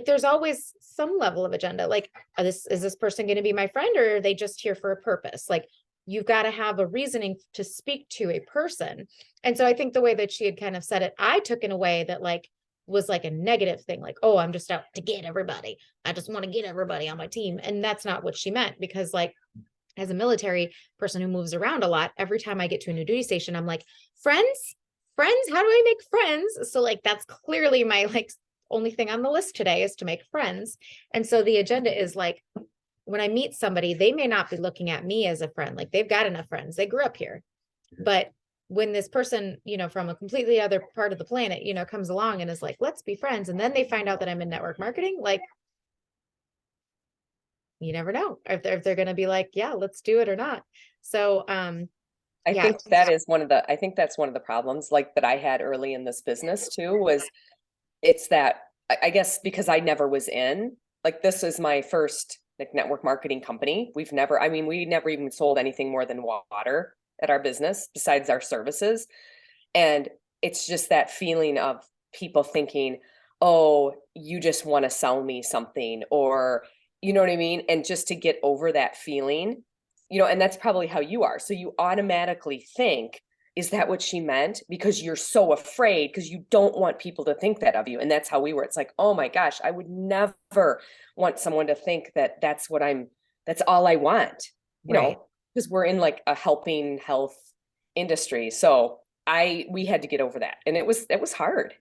there's always some level of agenda. Like, is this person going to be my friend or are they just here for a purpose? Like, you've got to have a reasoning to speak to a person. And so I think the way that she had kind of said it, I took in a way that like was like a negative thing. Like, oh, I'm just out to get everybody. I just want to get everybody on my team. And that's not what she meant, because like, as a military person who moves around a lot, every time I get to a new duty station, I'm like, friends, how do I make friends? So like, that's clearly my like only thing on the list today is to make friends. And so the agenda is like, when I meet somebody, they may not be looking at me as a friend. Like they've got enough friends. They grew up here. But when this person, you know, from a completely other part of the planet, you know, comes along and is like, let's be friends. And then they find out that I'm in network marketing, like, you never know if they're going to be like, yeah, let's do it or not. So, I think that is I think that's one of the problems like that I had early in this business too, was it's that, I guess because I never was in, like, this is my first like network marketing company. We never even sold anything more than water at our business besides our services. And it's just that feeling of people thinking, oh, you just want to sell me something, or, you know what I mean? And just to get over that feeling, you know, and that's probably how you are. So you automatically think, is that what she meant? Because you're so afraid, because you don't want people to think that of you. And that's how we were. It's like, oh my gosh, I would never want someone to think that that's all I want, you know, because we're in like a helping health industry. So we had to get over that. And it was hard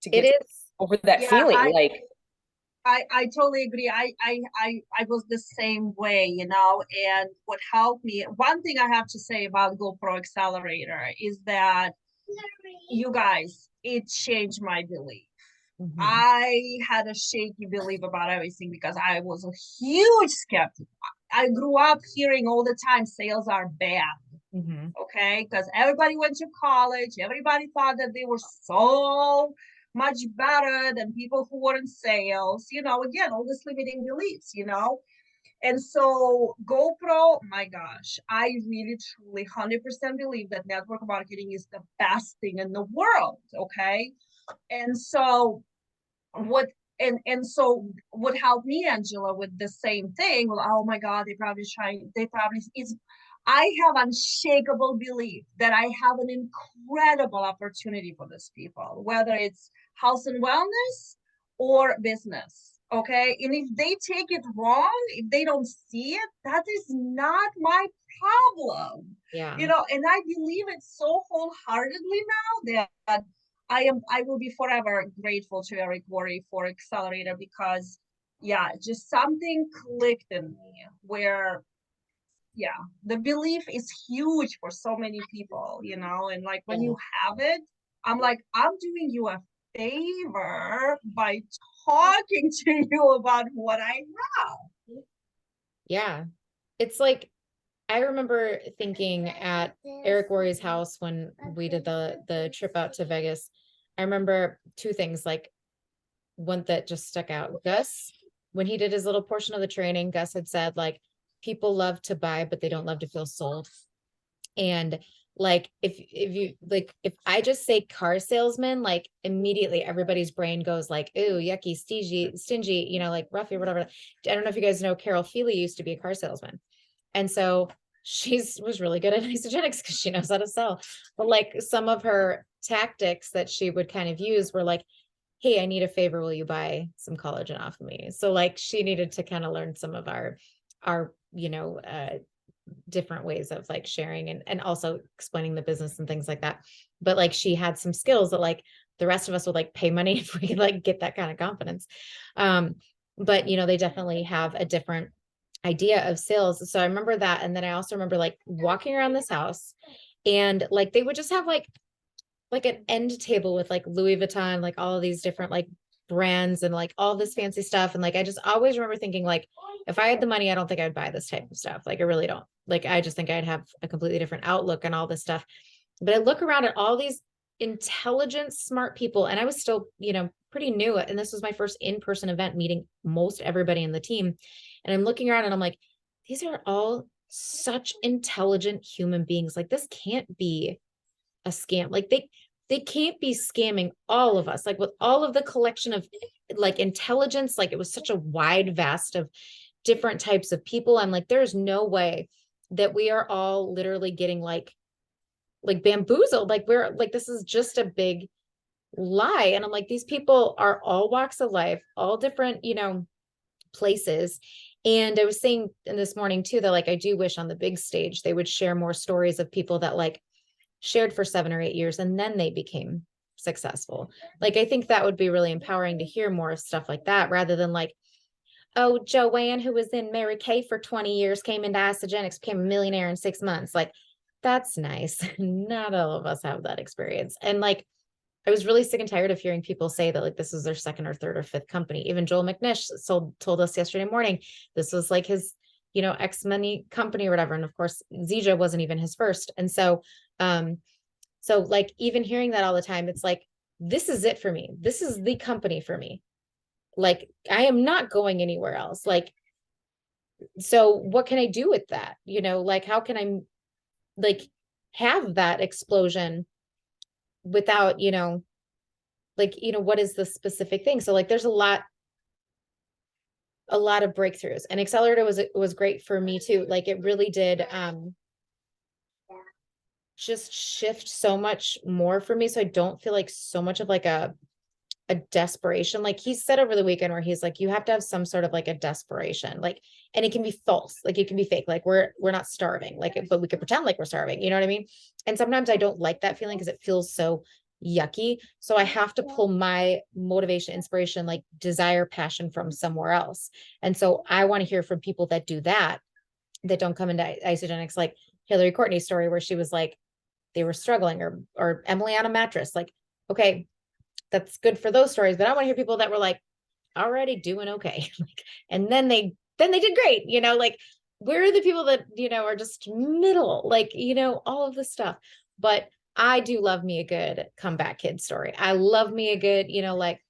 to get over that feeling. I totally agree. I was the same way, you know, and what helped me, one thing I have to say about GoPro Accelerator is that, you guys, it changed my belief. Mm-hmm. I had a shaky belief about everything because I was a huge skeptic. I grew up hearing all the time sales are bad. Mm-hmm. Okay, because everybody went to college, everybody thought that they were so much better than people who were in sales, you know, again, all this limiting beliefs, you know. And so GoPro, my gosh, I really, truly 100% believe that network marketing is the best thing in the world, okay? And so what helped me, Angela, with the same thing, well, oh my God, I have unshakable belief that I have an incredible opportunity for these people, whether it's health and wellness or business. Okay. And if they take it wrong, if they don't see it, that is not my problem. Yeah. You know, and I believe it so wholeheartedly now that I will be forever grateful to Eric Worre for Accelerator, because yeah, just something clicked in me where, yeah, the belief is huge for so many people, you know, and like when you have it, I'm like, I'm doing you a favor by talking to you about what I have. Yeah. It's like, I remember thinking at Eric Worre's house when we did the trip out to Vegas, I remember two things, like one that just stuck out. Gus, when he did his little portion of the training, Gus had said, like, people love to buy, but they don't love to feel sold. And like, if I just say car salesman, like immediately everybody's brain goes like, ooh, yucky, stingy, you know, like rough or whatever. I don't know if you guys know, Carol Feely used to be a car salesman. And so was really good at Isagenix because she knows how to sell. But like some of her tactics that she would kind of use were like, hey, I need a favor. Will you buy some collagen off of me? So like she needed to kind of learn some of our you know, different ways of like sharing and also explaining the business and things like that. But like she had some skills that like the rest of us would like pay money if we could like get that kind of confidence. But you know, they definitely have a different idea of sales. So I remember that. And then I also remember like walking around this house and like they would just have like an end table with like Louis Vuitton, like all of these different like brands and like all this fancy stuff. And like I just always remember thinking like, if I had the money, I don't think I would buy this type of stuff. Like I really don't. Like I just think I'd have a completely different outlook on all this stuff. But I look around at all these intelligent, smart people, and I was still, you know, pretty new. And this was my first in-person event, meeting most everybody in the team. And I'm looking around and I'm like, these are all such intelligent human beings. Like this can't be a scam. Like they can't be scamming all of us, like with all of the collection of like intelligence. Like it was such a wide vast of different types of people. I'm like, there's no way that we are all literally getting like bamboozled. Like we're like, this is just a big lie. And I'm like, these people are all walks of life, all different, you know, places. And I was saying in this morning too, that like, I do wish on the big stage, they would share more stories of people that like shared for 7 or 8 years and then they became successful. Like, I think that would be really empowering to hear more of stuff like that rather than like, oh, Joanne, who was in Mary Kay for 20 years, came into Isagenix, became a millionaire in 6 months. Like, that's nice. Not all of us have that experience. And like, I was really sick and tired of hearing people say that like this is their second or third or fifth company. Even Joel McNish told us yesterday morning, this was like his, you know, X money company or whatever. And of course, Zija wasn't even his first. And so, so like even hearing that all the time, it's like, this is it for me. This is the company for me. Like, I am not going anywhere else. Like, so what can I do with that? You know, like, how can I like have that explosion without, you know, like, you know, what is the specific thing? So like, there's a lot of breakthroughs, and Accelerator was great for me too. Like it really did, just shift so much more for me. So I don't feel like so much of like a desperation. Like he said over the weekend where he's like, you have to have some sort of like a desperation, like, and it can be false. Like it can be fake. Like we're not starving, like, but we could pretend like we're starving. You know what I mean? And sometimes I don't like that feeling because it feels so yucky. So I have to pull my motivation, inspiration, like desire, passion from somewhere else. And so I want to hear from people that do that don't come into Isagenix, like Hillary Courtney's story, where she was like, they were struggling, or Emily on a mattress. Like, okay, that's good for those stories, but I want to hear people that were like already doing okay. And then they did great, you know, like where are the people that, you know, are just middle, like, you know, all of this stuff. But I do love me a good comeback kid story. I love me a good, you know, like,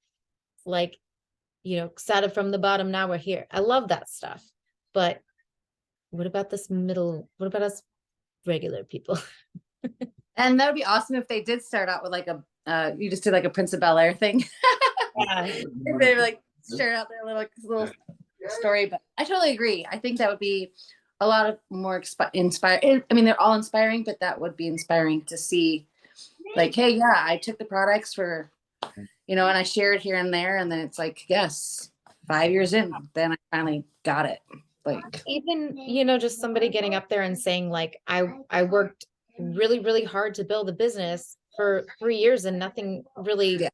you know, started from the bottom, now we're here. I love that stuff. But what about this middle? What about us regular people? And that would be awesome if they did start out with like you just did like a Prince of Bel-Air thing. Yeah. They like start out their little story. But I totally agree. I think that would be a lot of more inspiring. I mean, they're all inspiring, but that would be inspiring to see like, hey, yeah, I took the products for, you know, and I shared here and there. And then it's like, yes, 5 years in, then I finally got it. Like even, you know, just somebody getting up there and saying like, I worked really, really hard to build a business for 3 years and nothing really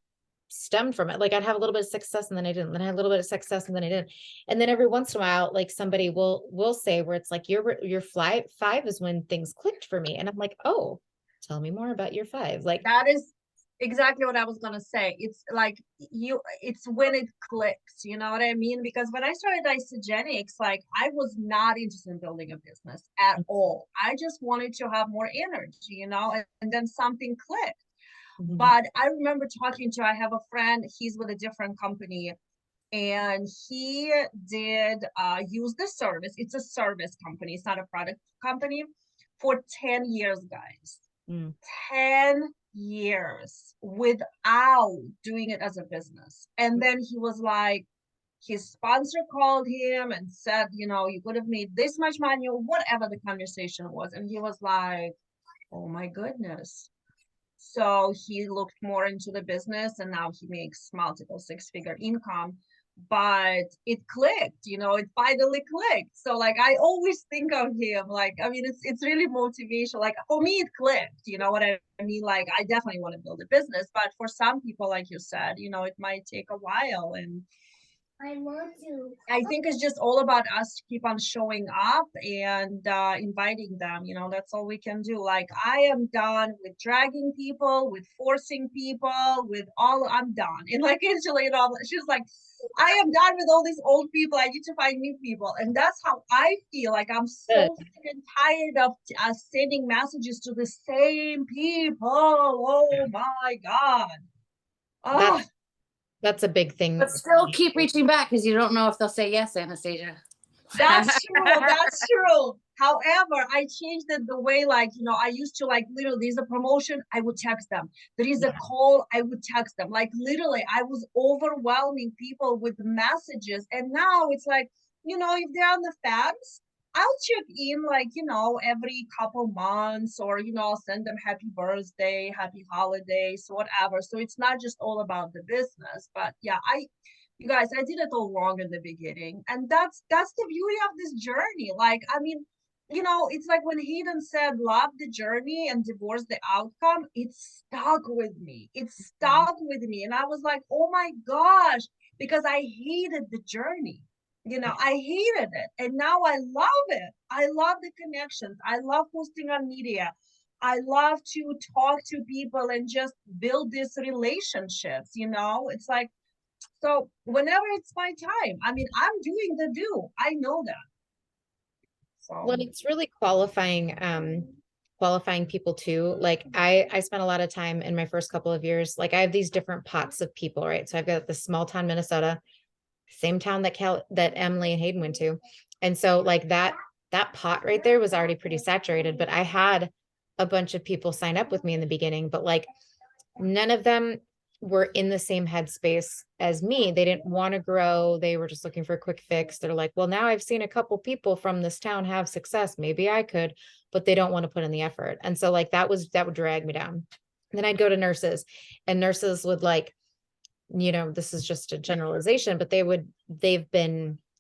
stemmed from it. Like I'd have a little bit of success and then I didn't, then I had a little bit of success and then I didn't. And then every once in a while, like somebody will say where it's like, your 5 is when things clicked for me. And I'm like, oh, tell me more about your 5. Like that is exactly what I was gonna say. It's like it's when it clicks, you know what I mean? Because when I started Isagenix, like I was not interested in building a business at all. I just wanted to have more energy, you know, and then something clicked. But I remember I have a friend, he's with a different company, and he did use the service. It's a service company, it's not a product company, for 10 years, guys. 10 years without doing it as a business. And then he was like, his sponsor called him and said, you know, you could have made this much money, or whatever the conversation was. And he was like, oh my goodness. So he looked more into the business and now he makes multiple 6-figure income. but it clicked, it finally clicked. So like I always think of him, like, I mean, it's really motivational. Like for me, it clicked, you know what I mean? Like I definitely want to build a business, but for some people, like you said, it might take a while. And I want to. I think it's just all about us to keep on showing up and inviting them. That's all we can do. Like I am done with dragging people, with forcing people, with all. I'm done. And like Angela, she's like, I am done with all these old people. I need to find new people. And that's how I feel. Like I'm so sick and tired of sending messages to the same people. Oh my God. Oh. That's a big thing. But still keep reaching back because you don't know if they'll say yes, Anastasia. That's true. That's true. However, I changed it the way, like, I used to, like, literally, there's a promotion, I would text them. There is a call, I would text them. Like, literally, I was overwhelming people with messages. And now it's like, if they're on the fence, I'll check in, like, every couple months, or, I'll send them happy birthday, happy holidays, whatever. So it's not just all about the business. But yeah, you guys, I did it all wrong in the beginning. And that's the beauty of this journey. Like, I mean, it's like when Hayden said, love the journey and divorce the outcome, it stuck with me. It stuck with me. And I was like, oh my gosh, because I hated the journey. I hated it. And now I love it. I love the connections. I love posting on media. I love to talk to people and just build these relationships. It's like, so whenever it's my time, I mean, I'm doing the do. I know that. So Well, it's really qualifying people too. Like I spent a lot of time in my first couple of years. Like I have these different pots of people, right? So I've got this small town, Minnesota, same town that Emily and Hayden went to. And so like that pot right there was already pretty saturated, but I had a bunch of people sign up with me in the beginning, but like none of them were in the same headspace as me. They didn't want to grow. They were just looking for a quick fix. They're like, well, now I've seen a couple people from this town have success. Maybe I could, but they don't want to put in the effort. And so like that would drag me down. Then I'd go to nurses, and nurses would like, this is just a generalization, but a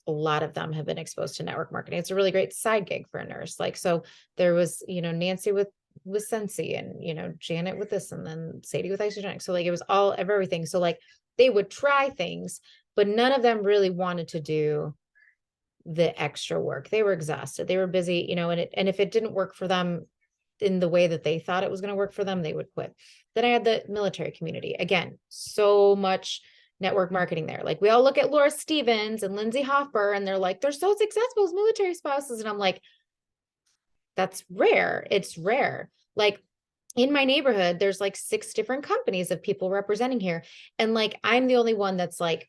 lot of them have been exposed to network marketing. It's a really great side gig for a nurse. Like, so there was, Nancy with Sensi, and, Janet with this, and then Sadie with Isagenix. So like, it was all of everything. So like they would try things, but none of them really wanted to do the extra work. They were exhausted. They were busy, and if it didn't work for them in the way that they thought it was going to work for them, they would quit. Then I had the military community. Again, so much network marketing there. Like we all look at Laura Stevens and Lindsay Hoffer, and they're like, they're so successful as military spouses. And I'm like, that's rare. It's rare. Like in my neighborhood, there's like 6 different companies of people representing here. And like, I'm the only one that's like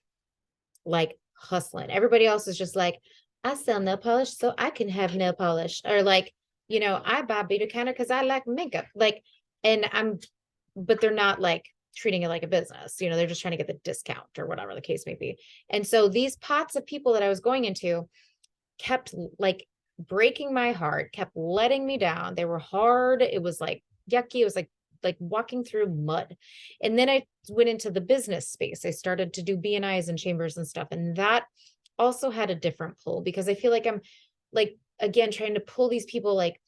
hustling. Everybody else is just like, I sell nail polish so I can have nail polish, or like, I buy beauty counter because I like makeup. Like, but they're not like treating it like a business, they're just trying to get the discount or whatever the case may be. And so these pots of people that I was going into kept like breaking my heart, kept letting me down. They were hard. It was like yucky. It was like walking through mud. And then I went into the business space. I started to do BNIs and chambers and stuff. And that also had a different pull, because I feel like I'm like, again, trying to pull these people like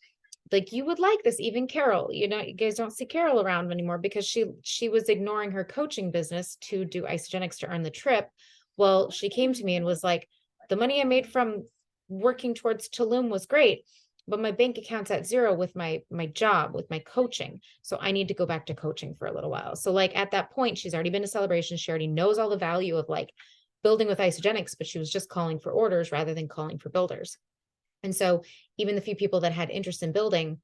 you would like this. Even Carol, you guys don't see Carol around anymore because she was ignoring her coaching business to do Isagenix to earn the trip. Well, she came to me and was like, the money I made from working towards Tulum was great, but my bank account's at zero with my job, with my coaching. So I need to go back to coaching for a little while. So like at that point, she's already been to Celebration. She already knows all the value of like building with Isagenix, but she was just calling for orders rather than calling for builders. And so even the few people that had interest in building,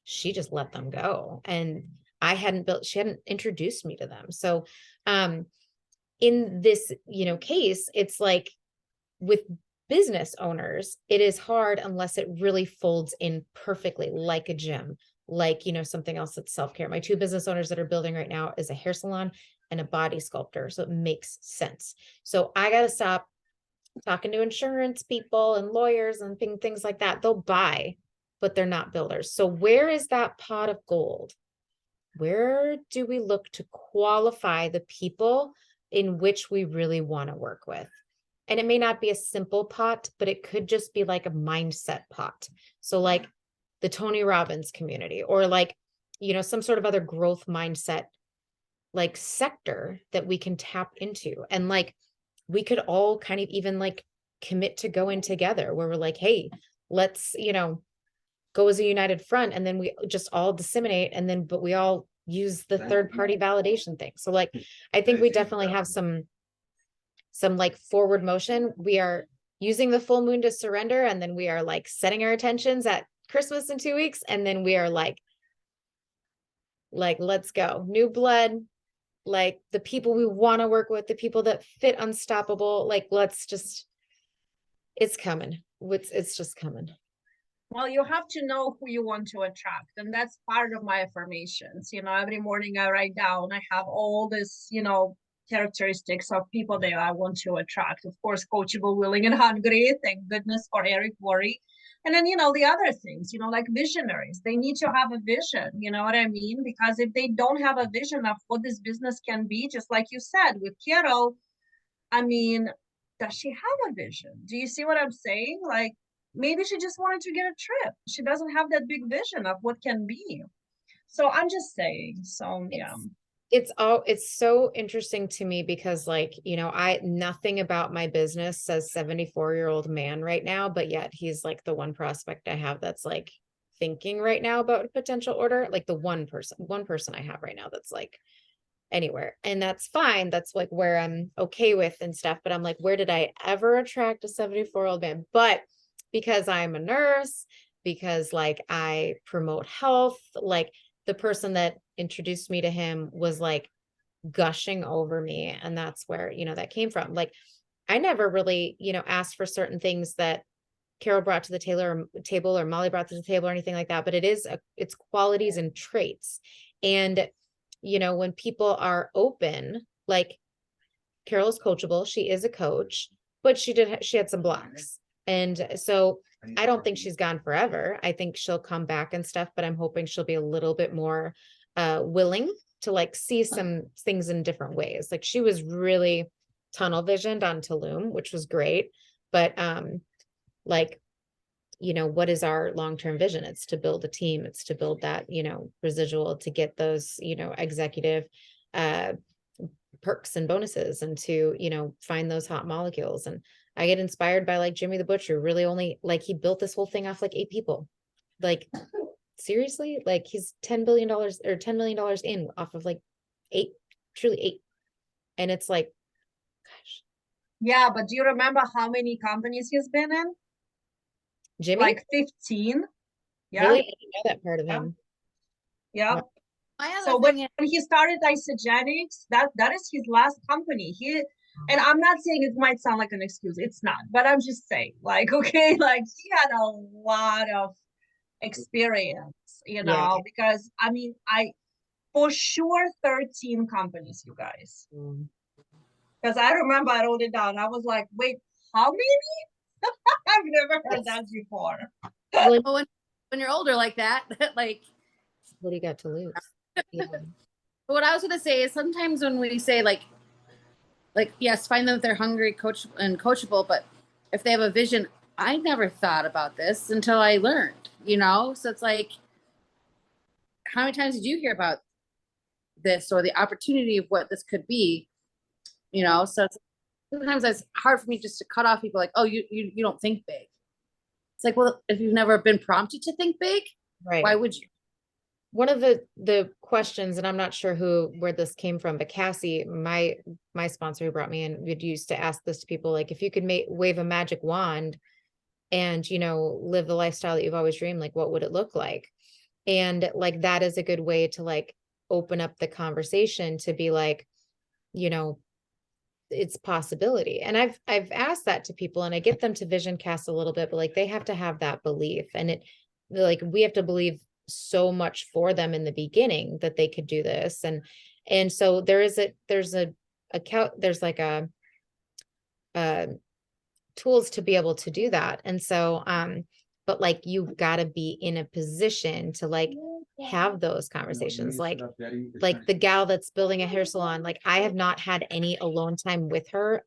she just let them go. And she hadn't introduced me to them. So in this, case, it's like with business owners, it is hard unless it really folds in perfectly, like a gym, like, something else that's self-care. My 2 business owners that are building right now is a hair salon and a body sculptor. So it makes sense. So I got to stop talking to insurance people and lawyers and things like that. They'll buy, but they're not builders. So where is that pot of gold? Where do we look to qualify the people in which we really want to work with? and it may not be a simple pot, but it could just be like a mindset pot. So like the Tony Robbins community, or like, you know, some sort of other growth mindset like sector that we can tap into. And like, we could all kind of even like commit to going together where we're like, hey, let's, you know, go as a united front, and then we just all disseminate, and then, but we all use the third party validation thing. So like, I think we definitely have some like forward motion. We are using the full moon to surrender, and then we are like setting our intentions at Christmas in 2 weeks, and then we are like, let's go. New blood, like the people we want to work with, the people that fit Unstoppable, like let's just, it's coming. It's just coming. Well, you have to know who you want to attract. And that's part of my affirmations. You know, every morning I write down, I have all this, you know, characteristics of people that I want to attract. Of course, coachable, willing, and hungry. Thank goodness for Eric Worre. And then, you know, the other things, you know, like visionaries, they need to have a vision, you know what I mean? Because if they don't have a vision of what this business can be, just like you said with Carol, I mean, does she have a vision? Do you see what I'm saying? Like, maybe she just wanted to get a trip. She doesn't have that big vision of what can be. So I'm just saying, so yeah. It's so interesting to me because like, you know, nothing about my business says 74-year-old man right now, but yet he's like the one prospect I have that's like thinking right now about a potential order, like the one person I have right now that's like anywhere. And that's fine. That's like where I'm okay with and stuff. But I'm like, where did I ever attract a 74-year-old man? But because I'm a nurse, because like I promote health, like the person that introduced me to him was like gushing over me. And that's where, you know, that came from. Like, I never really, you know, asked for certain things that Carol brought to the table or Molly brought to the table or anything like that, but it's qualities and traits. And, you know, when people are open, like Carol is coachable, she is a coach, but she had some blocks. And so I don't think she's gone forever. I think she'll come back and stuff, but I'm hoping she'll be a little bit more willing to like see some things in different ways. Like she was really tunnel visioned on Tulum, which was great. But like, you know, what is our long-term vision? It's to build a team. It's to build that, you know, residual, to get those, you know, executive perks and bonuses, and to, you know, find those hot molecules. And I get inspired by like Jimmy the Butcher, really only like he built this whole thing off like 8 people. Like seriously, like he's $10 billion or $10 million in off of like 8, truly 8. And it's like, gosh. Yeah, but do you remember how many companies he's been in? Jimmy? Like 15. Yeah. Really? I didn't know that part of him. Yeah. My So other when thing he started Isogenics, that is his last company. And I'm not saying it might sound like an excuse. It's not, but I'm just saying, like, okay, like he had a lot of experience, you know, because I mean, for sure 13 companies, you guys. Because I remember I wrote it down. I was like, wait, how many? I've never heard that before. Well, when you're older like that, like what do you got to lose? Yeah. But what I was gonna say is sometimes when we say like yes, find them if they're hungry, coachable, but if they have a vision, I never thought about this until I learned, you know? So it's like, how many times did you hear about this or the opportunity of what this could be? You know, so sometimes it's hard for me just to cut off people like, oh, you don't think big. It's like, well, if you've never been prompted to think big, right? Why would you? One of the questions, and I'm not sure where this came from, but Cassie, my sponsor who brought me in, would used to ask this to people, like, if you could wave a magic wand and, you know, live the lifestyle that you've always dreamed, like, what would it look like? And like, that is a good way to like open up the conversation to be like, you know, it's possibility. And I've asked that to people, and I get them to vision cast a little bit, but like they have to have that belief, and like we have to believe so much for them in the beginning that they could do this. And so there's like a tools to be able to do that. And so but like you've got to be in a position to like have those conversations, like the gal that's building a hair salon. Like I have not had any alone time with her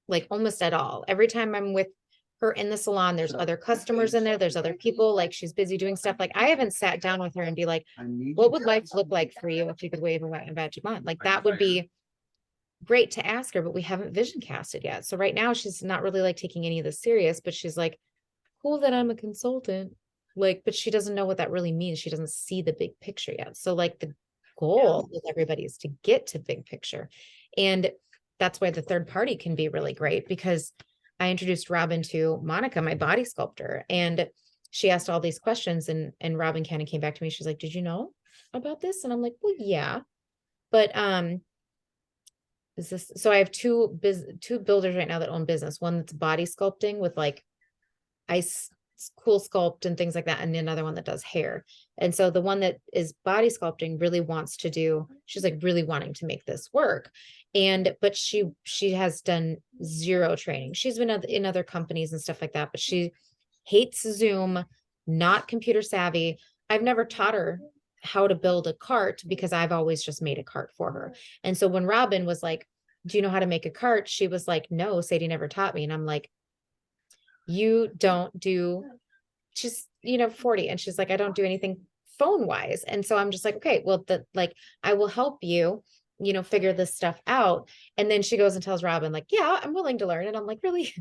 like almost at all. Every time I'm with her in the salon, there's other customers in there, there's other people, like she's busy doing stuff. Like I haven't sat down with her and be like, what would life look like for you if you could wave a magic wand? Like that would be great to ask her, but we haven't vision casted yet. So right now she's not really like taking any of this serious, but she's like, cool that I'm a consultant. Like, but she doesn't know what that really means. She doesn't see the big picture yet. So like the goal with everybody is to get to big picture. And that's why the third party can be really great, because I introduced Robin to Monica, my body sculptor, and she asked all these questions, and Robin kind of came back to me. She's like, did you know about this? And I'm like, well, yeah, but is this, so I have two builders right now that own business. One that's body sculpting with like ice cool sculpt and things like that, and another one that does hair. And so the one that is body sculpting really wants to do, she's like really wanting to make this work. And but she has done zero training. She's been in other companies and stuff like that, but she hates Zoom, not computer savvy. I've never taught her how to build a cart because I've always just made a cart for her. And so when Robin was like, do you know how to make a cart? She was like, no, Sadie never taught me. And I'm like, you don't do, she's, 40. And she's like, I don't do anything phone wise. And so I'm just like, okay, well, I will help you, figure this stuff out. And then she goes and tells Robin, like, yeah, I'm willing to learn. And I'm like, really?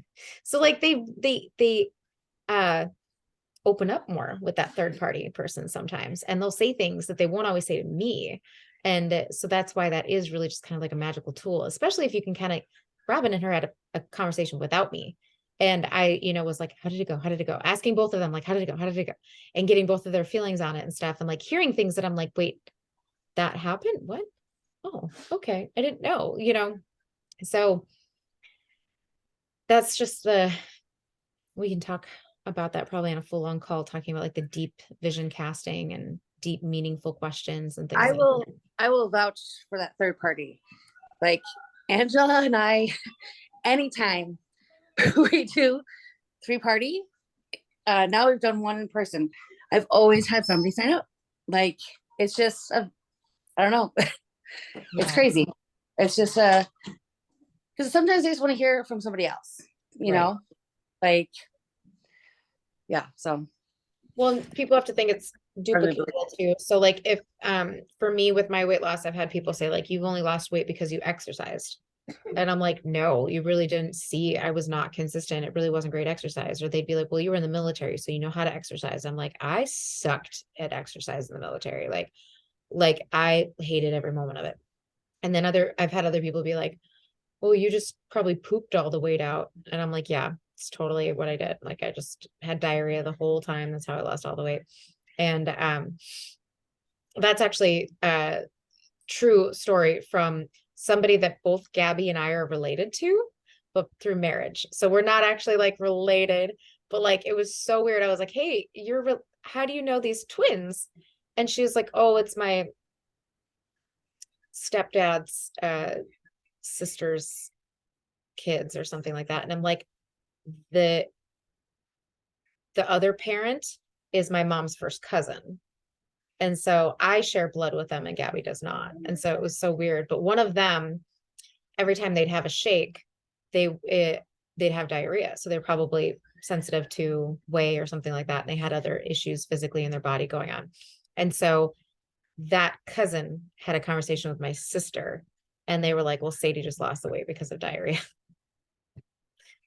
So like they open up more with that third party person sometimes, and they'll say things that they won't always say to me. And so that's why that is really just kind of like a magical tool, especially if you can kind of, Robin and her had a conversation without me. And I, was like, how did it go? How did it go? Asking both of them, like, how did it go? How did it go? And getting both of their feelings on it and stuff. And like hearing things that I'm like, wait, that happened? What? Oh, okay. I didn't know, so that's just we can talk about that probably on a full on call, talking about like the deep vision casting and deep meaningful questions and things. I will vouch for that third party. Like Angela and I, anytime we do 3-party, now we've done one in person, I've always had somebody sign up. Like it's just I don't know. It's crazy. It's just because sometimes I just want to hear it from somebody else, know, like, yeah. So, well, people have to think it's duplicatable too. So like if, for me with my weight loss, I've had people say like, you've only lost weight because you exercised. And I'm like, no, you really didn't see, I was not consistent. It really wasn't great exercise. Or they'd be like, well, you were in the military, so you know how to exercise. I'm like, I sucked at exercise in the military. Like I hated every moment of it. And then I've had other people be like, well, you just probably pooped all the weight out. And I'm like, yeah, it's totally what I did. Like I just had diarrhea the whole time. That's how I lost all the weight. And that's actually a true story from somebody that both Gabby and I are related to, but through marriage. So we're not actually like related, but like it was so weird. I was like, hey, how do you know these twins? And she was like, oh, it's my stepdad's sister's kids or something like that. And I'm like, the other parent is my mom's first cousin. And so I share blood with them and Gabby does not. And so it was so weird. But one of them, every time they'd have a shake, they'd have diarrhea. So they're probably sensitive to whey or something like that. And they had other issues physically in their body going on. And so that cousin had a conversation with my sister and they were like, well, Sadie just lost the weight because of diarrhea.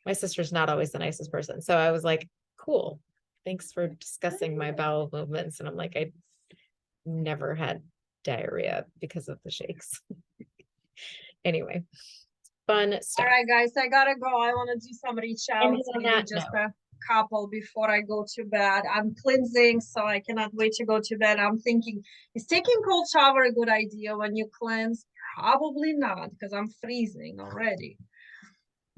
My sister's not always the nicest person. So I was like, cool. Thanks for discussing my bowel movements. And I'm like, I never had diarrhea because of the shakes. Anyway, fun stuff. All right, guys, I gotta go. I want to do some reach out. Just a couple before I go to bed. I'm cleansing, so I cannot wait to go to bed. I'm thinking, is taking cold shower a good idea when you cleanse? Probably not, because I'm freezing already.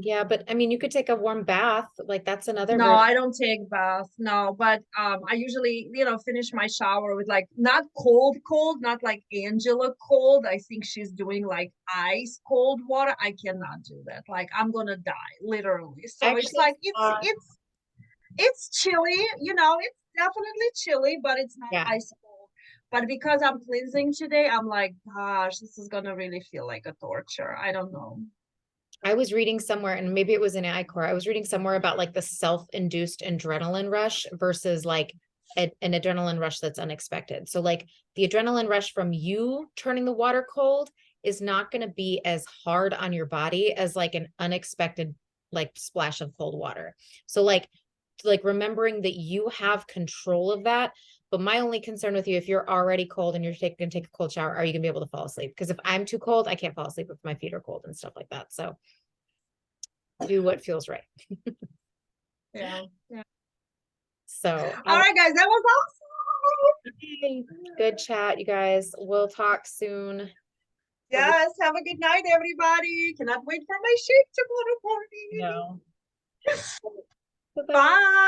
Yeah, but I mean, you could take a warm bath. Like that's another. No, I don't take baths. No, but I usually, finish my shower with like not cold, not like Angela cold. I think she's doing like ice cold water. I cannot do that. Like I'm gonna die, literally. So actually, it's like it's chilly. It's definitely chilly, but it's not ice cold. But because I'm cleansing today, I'm like, gosh, this is gonna really feel like a torture. I don't know. I was reading somewhere, and maybe it was in iCore, I was reading somewhere about like the self-induced adrenaline rush versus like an adrenaline rush that's unexpected. So like the adrenaline rush from you turning the water cold is not going to be as hard on your body as like an unexpected like splash of cold water. So like remembering that you have control of that. But my only concern with you, if you're already cold and you're gonna take a cold shower, are you gonna be able to fall asleep? Because if I'm too cold, I can't fall asleep if my feet are cold and stuff like that. So do what feels right. Yeah. So All right, guys, that was awesome. good chat, you guys. We'll talk soon. Yes, have a good night, everybody. Cannot wait for my shake tomorrow morning. No. Bye.